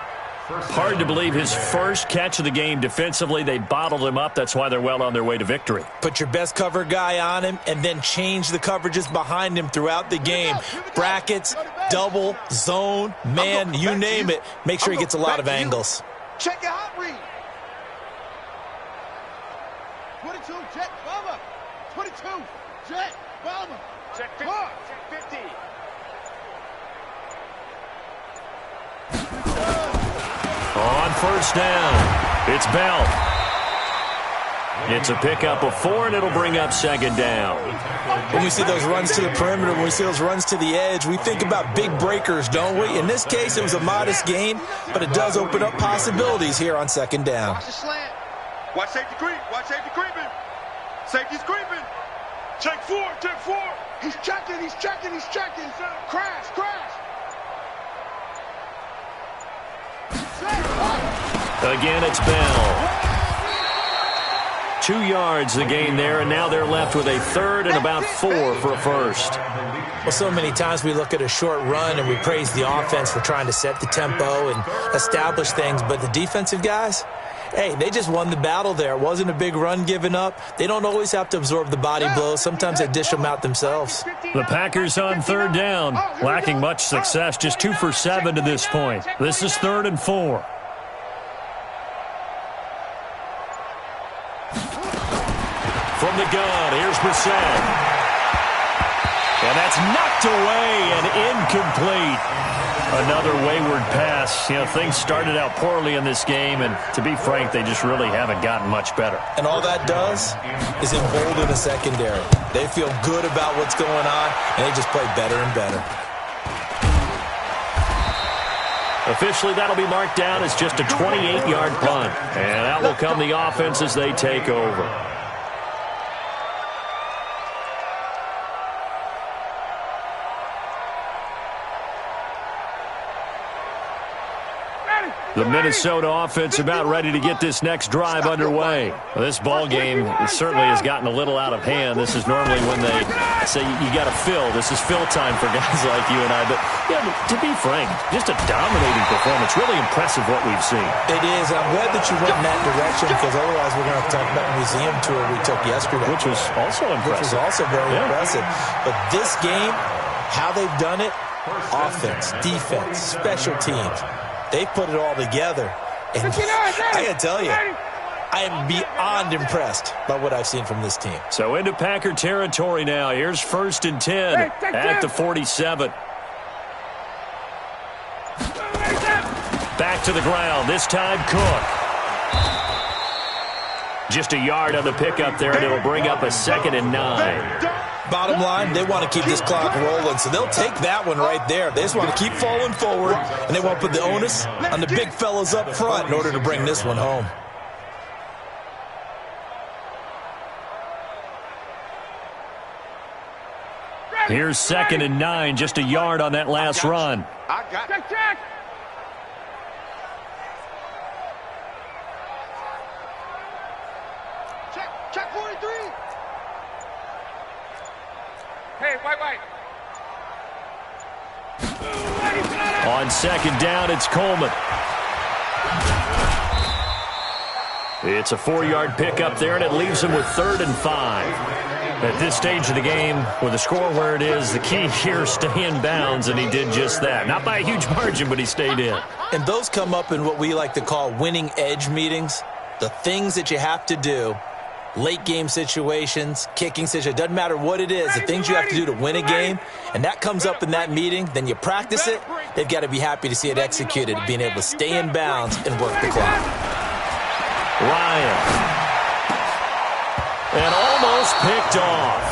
Hard to believe his first catch of the game defensively. They bottled him up. That's why they're well on their way to victory. Put your best cover guy on him and then change the coverages behind him throughout the game. Brackets, double, zone, man, you name it. Make sure he gets a lot of angles. Check your hot read. 22, jet, bomber. 22, jet, bomber. Check 50. Check 50. On first down, it's Bell. It's a pickup of 4, and it'll bring up second down. When we see those runs to the perimeter, when we see those runs to the edge, we think about big breakers, don't we? In this case, it was a modest gain, but it does open up possibilities here on second down. Watch the slant. Watch safety creep. Watch safety creeping. Safety's creeping. Check 4. Check 4. He's checking. He's checking. He's checking. Crash. Crash. Again, it's Bell. 2 yards the gain there, and now they're left with a third and about 4 for a first. Well, so many times we look at a short run and we praise the offense for trying to set the tempo and establish things, but the defensive guys, hey, they just won the battle there. It wasn't a big run given up. They don't always have to absorb the body blows. Sometimes they dish them out themselves. The Packers on third down, lacking much success, just 2 for 7 to this point. This is 3rd and 4. From the gun, here's Brissett. And that's knocked away and incomplete. Another wayward pass. You know, things started out poorly in this game, and to be frank, they just really haven't gotten much better. And all that does is embolden the secondary. They feel good about what's going on, and they just play better and better. Officially, that'll be marked down as just a 28-yard punt. And that will come the offense as they take over. The Minnesota offense about ready to get this next drive underway. Well, this ball game certainly has gotten a little out of hand. This is normally when they say you got to fill. This is fill time for guys like you and I. But yeah, to be frank, just a dominating performance. Really impressive what we've seen. It is. I'm glad that you went in that direction because otherwise we're going to talk about the museum tour we took yesterday. Which was also impressive. Which was also very impressive. But this game, how they've done it, offense, defense, special teams, they put it all together. And I got to tell you, I am beyond impressed by what I've seen from this team. So into Packer territory now. Here's 1st and 10 at the 47. Back to the ground. This time, Cook. Just a yard on the pickup there, and it'll bring up a 2nd and 9. Bottom line, they want to keep this clock rolling, so they'll take that one right there. They just want to keep falling forward, and they want to put the onus on the big fellas up front in order to bring this one home. Here's 2nd and 9, just a yard on that last run. I got it. Check 43. Hey, white. On 2nd down, it's Coleman. It's a 4-yard pickup there, and it leaves him with 3rd and 5. At this stage of the game, with the score where it is, the key here is stay in bounds, and he did just that. Not by a huge margin, but he stayed in. And those come up in what we like to call winning edge meetings. The things that you have to do, late game situations, kicking situations, doesn't matter what it is, the things you have to do to win a game, and that comes up in that meeting, then you practice it, they've got to be happy to see it executed, being able to stay in bounds and work the clock. Ryan. And almost picked off.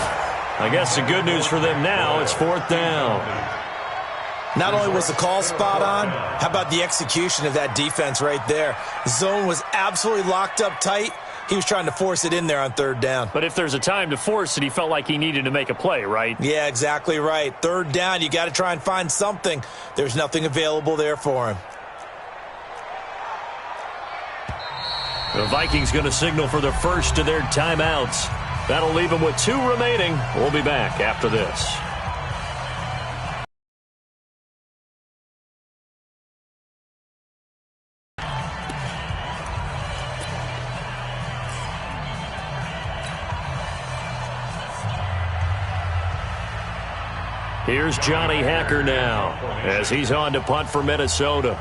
I guess the good news for them now, it's 4th down. Not only was the call spot on, how about the execution of that defense right there? The zone was absolutely locked up tight. He was trying to force it in there on 3rd down. But if there's a time to force it, he felt like he needed to make a play, right? Yeah, exactly right. 3rd down, you got to try and find something. There's nothing available there for him. The Vikings going to signal for the first of their timeouts. That'll leave them with 2 remaining. We'll be back after this. Here's Johnny Hacker now as he's on to punt for Minnesota.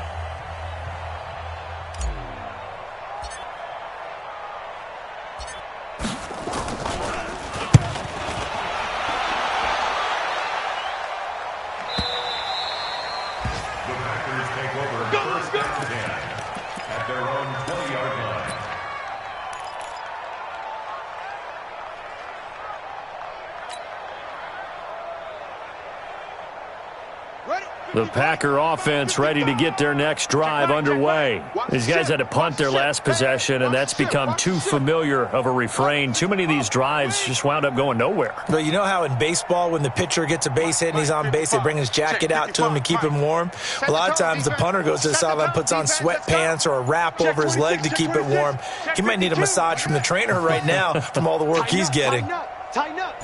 The Packer offense ready to get their next drive underway. These guys had to punt their last possession, and that's become too familiar of a refrain. Too many of these drives just wound up going nowhere. But you know how in baseball, when the pitcher gets a base hit and he's on base, they bring his jacket out to him to keep him warm? A lot of times the punter goes to the sideline, puts on sweatpants or a wrap over his leg to keep it warm. He might need a massage from the trainer right now from all the work he's getting. Tighten up.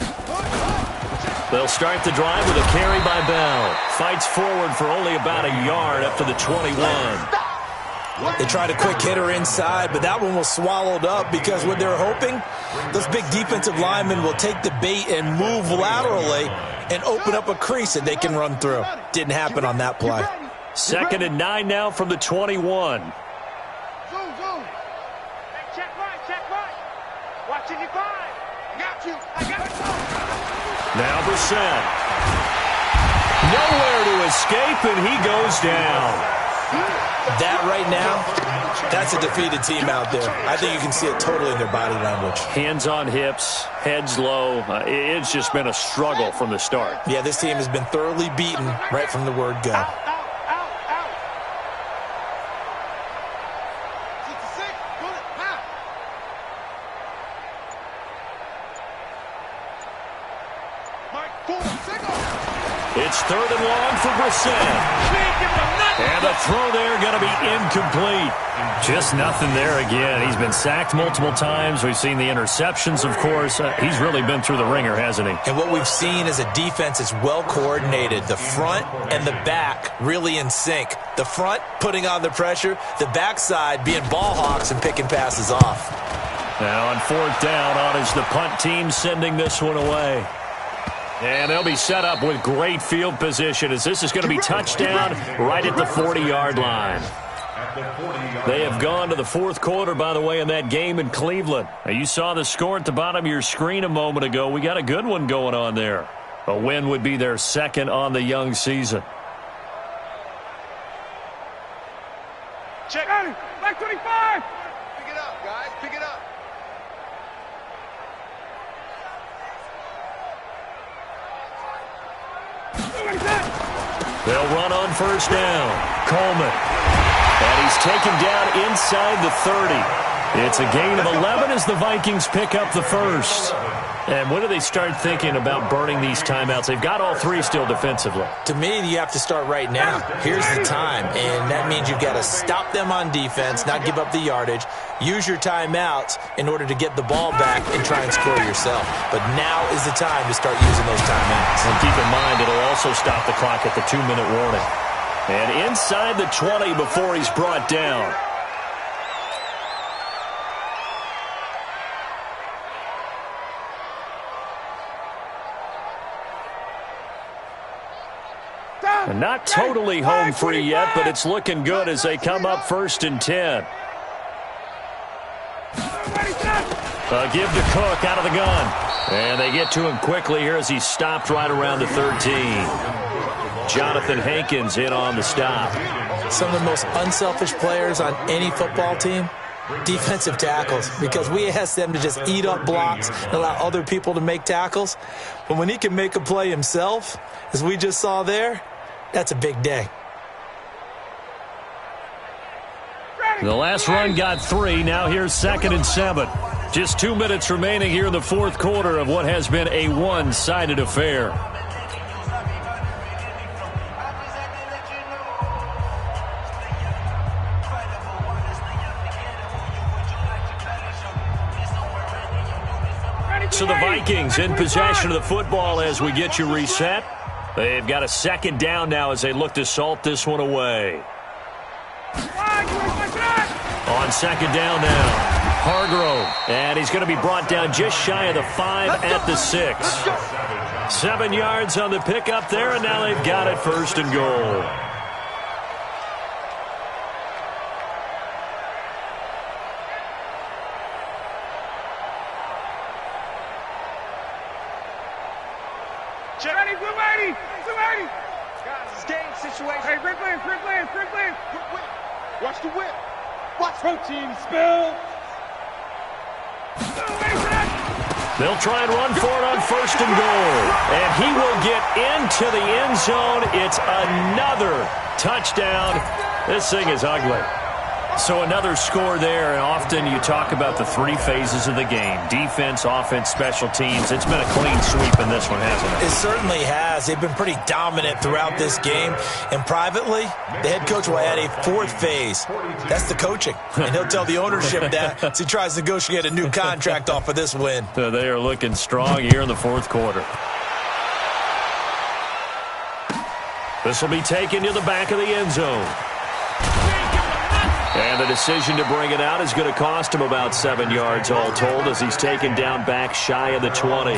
They'll start the drive with a carry by Bell. Fights forward for only about a yard up to the 21. They tried a quick hitter inside, but that one was swallowed up because what they're hoping, those big defensive linemen will take the bait and move laterally and open up a crease that they can run through. Didn't happen on that play. 2nd and 9 now from the 21. Zoom. Hey, check right. Watching you five. I got you. Now Brissett. Nowhere to escape, and he goes down. That right now, that's a defeated team out there. I think you can see it totally in their body language. Hands on hips, heads low. It's just been a struggle from the start. Yeah, this team has been thoroughly beaten right from the word go. Out. 66, bullet, pow. Mike, full, single. It's 3rd and long for Brissett. And the throw there going to be incomplete. Just nothing there again. He's been sacked multiple times. We've seen the interceptions, of course. He's really been through the ringer, hasn't he? And what we've seen is a defense that's well coordinated. The front and the back really in sync. The front putting on the pressure. The backside being ball hawks and picking passes off. Now on 4th down, on is the punt team sending this one away. And they'll be set up with great field position as this is going to be touchdown right at the 40-yard line. They have gone to the 4th quarter, by the way, in that game in Cleveland. Now, you saw the score at the bottom of your screen a moment ago. We got a good one going on there. A win would be their 2nd on the young season. Check. Back 25. Pick it up, guys. Pick it up. They'll run on 1st down. Coleman. And he's taken down inside the 30. It's a gain of 11 as the Vikings pick up the first. And when do they start thinking about burning these timeouts? They've got all 3 still defensively. To me, you have to start right now. Here's the time, and that means you've got to stop them on defense, not give up the yardage, use your timeouts in order to get the ball back and try and score yourself. But now is the time to start using those timeouts. And keep in mind, it'll also stop the clock at the 2-minute warning. And inside the 20 before he's brought down. And not totally home free yet, but it's looking good as they come up 1st and 10. Give to Cook out of the gun. And they get to him quickly here as he's stopped right around the 13. Jonathan Hankins in on the stop. Some of the most unselfish players on any football team, defensive tackles, because we ask them to just eat up blocks and allow other people to make tackles. But when he can make a play himself, as we just saw there, that's a big day. The last run got 3. Now here's 2nd and 7. Just 2 minutes remaining here in the 4th quarter of what has been a one-sided affair. So the Vikings in possession of the football as we get you reset. They've got a 2nd down now as they look to salt this one away. On on second down now. Hargrove, and he's going to be brought down just shy of the 5 at the 6. 7 yards on the pickup there, and now they've got it first and goal. Guys, it's game situation. Hey, quick lane. Watch the whip. Watch protein spill. They'll try and run for it on first and goal. And he will get into the end zone. It's another touchdown. This thing is ugly. So another score there, and often you talk about the 3 phases of the game. Defense, offense, special teams. It's been a clean sweep in this one, hasn't it? It certainly has. They've been pretty dominant throughout this game. And privately, the head coach will add a 4th phase. That's the coaching. And he'll tell the ownership that as he tries to negotiate a new contract off of this win. So they are looking strong here in the 4th quarter. This will be taken to the back of the end zone. And the decision to bring it out is going to cost him about 7 yards all told as he's taken down back shy of the 20.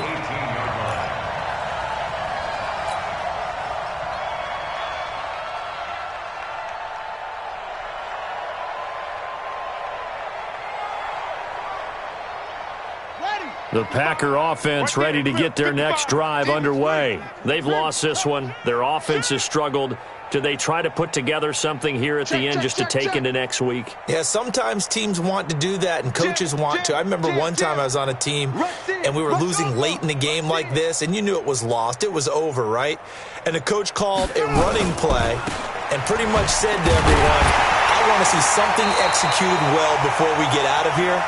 The Packer offense ready to get their next drive underway. They've lost this one. Their offense has struggled. Do they try to put together something here at the end just to take into next week? Yeah, sometimes teams want to do that and coaches want to. I remember one time I was on a team and we were losing late in the game like this, and you knew it was lost. It was over, right? And the coach called a running play and pretty much said to everyone, I want to see something executed well before we get out of here.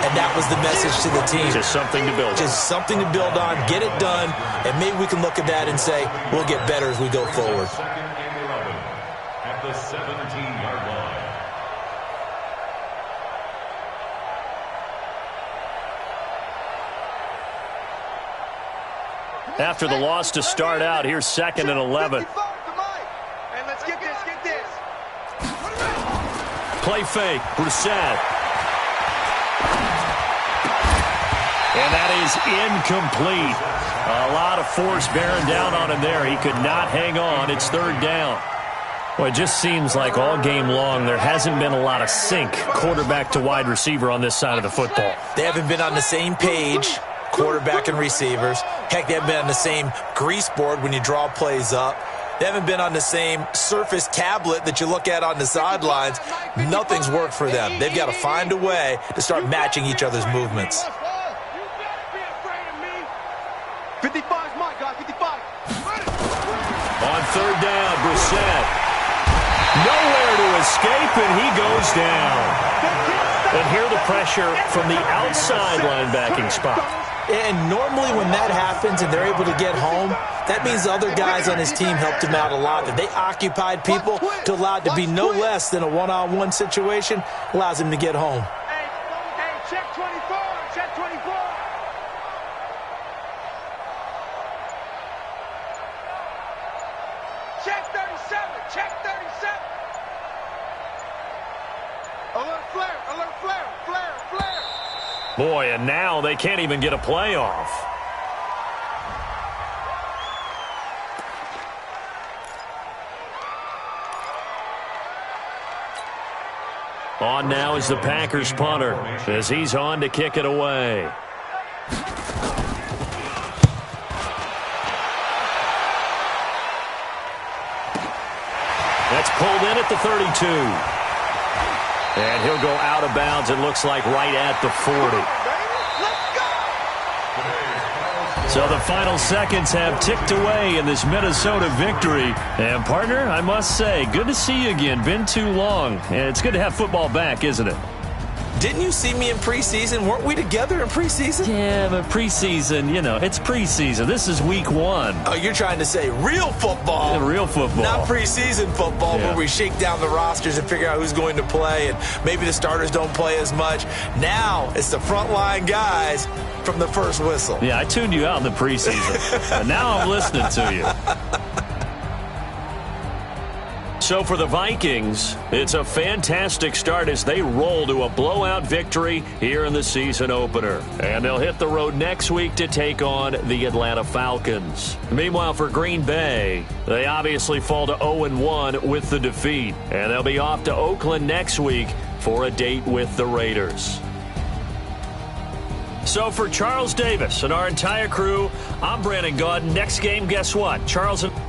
And that was the message to the team. Just something to build on. Just something to build on, get it done, and maybe we can look at that and say, we'll get better as we go forward. At the 17-yard line. After the loss to start out, here's 2nd and 11. And let's get this. Play fake, Brissett. And that is incomplete. A lot of force bearing down on him there. He could not hang on. It's 3rd down. Well, it just seems like all game long there hasn't been a lot of sync quarterback to wide receiver on this side of the football. They haven't been on the same page, quarterback and receivers. Heck, they haven't been on the same grease board when you draw plays up. They haven't been on the same Surface tablet that you look at on the sidelines. Nothing's worked for them. They've got to find a way to start matching each other's movements. 55 is my guy, 55. On 3rd down, Brissett. Nowhere to escape, and he goes down. And here the pressure from the outside linebacking spot. And normally when that happens and they're able to get home, that means the other guys on his team helped him out a lot. That they occupied people to allow it to be no less than a one-on-one situation allows him to get home. Hey, check 24, check 24. Check 37, check 37. Alert flare, flare. Boy, and now they can't even get a play off. On now is the Packers punter as he's on to kick it away. That's pulled in at the 32. And he'll go out of bounds, it looks like, right at the 40. So the final seconds have ticked away in this Minnesota victory. And, partner, I must say, good to see you again. Been too long. And it's good to have football back, isn't it? Didn't you see me in preseason? Weren't we together in preseason? Yeah, but preseason, you know, it's preseason. This is week 1. Oh, you're trying to say real football. Yeah, real football. Not preseason football where we shake down the rosters and figure out who's going to play, and maybe the starters don't play as much. Now it's the frontline guys from the first whistle. Yeah, I tuned you out in the preseason. And now I'm listening to you. So for the Vikings, it's a fantastic start as they roll to a blowout victory here in the season opener. And they'll hit the road next week to take on the Atlanta Falcons. Meanwhile, for Green Bay, they obviously fall to 0-1 with the defeat. And they'll be off to Oakland next week for a date with the Raiders. So for Charles Davis and our entire crew, I'm Brandon Gaudin. Next game, guess what? Charles and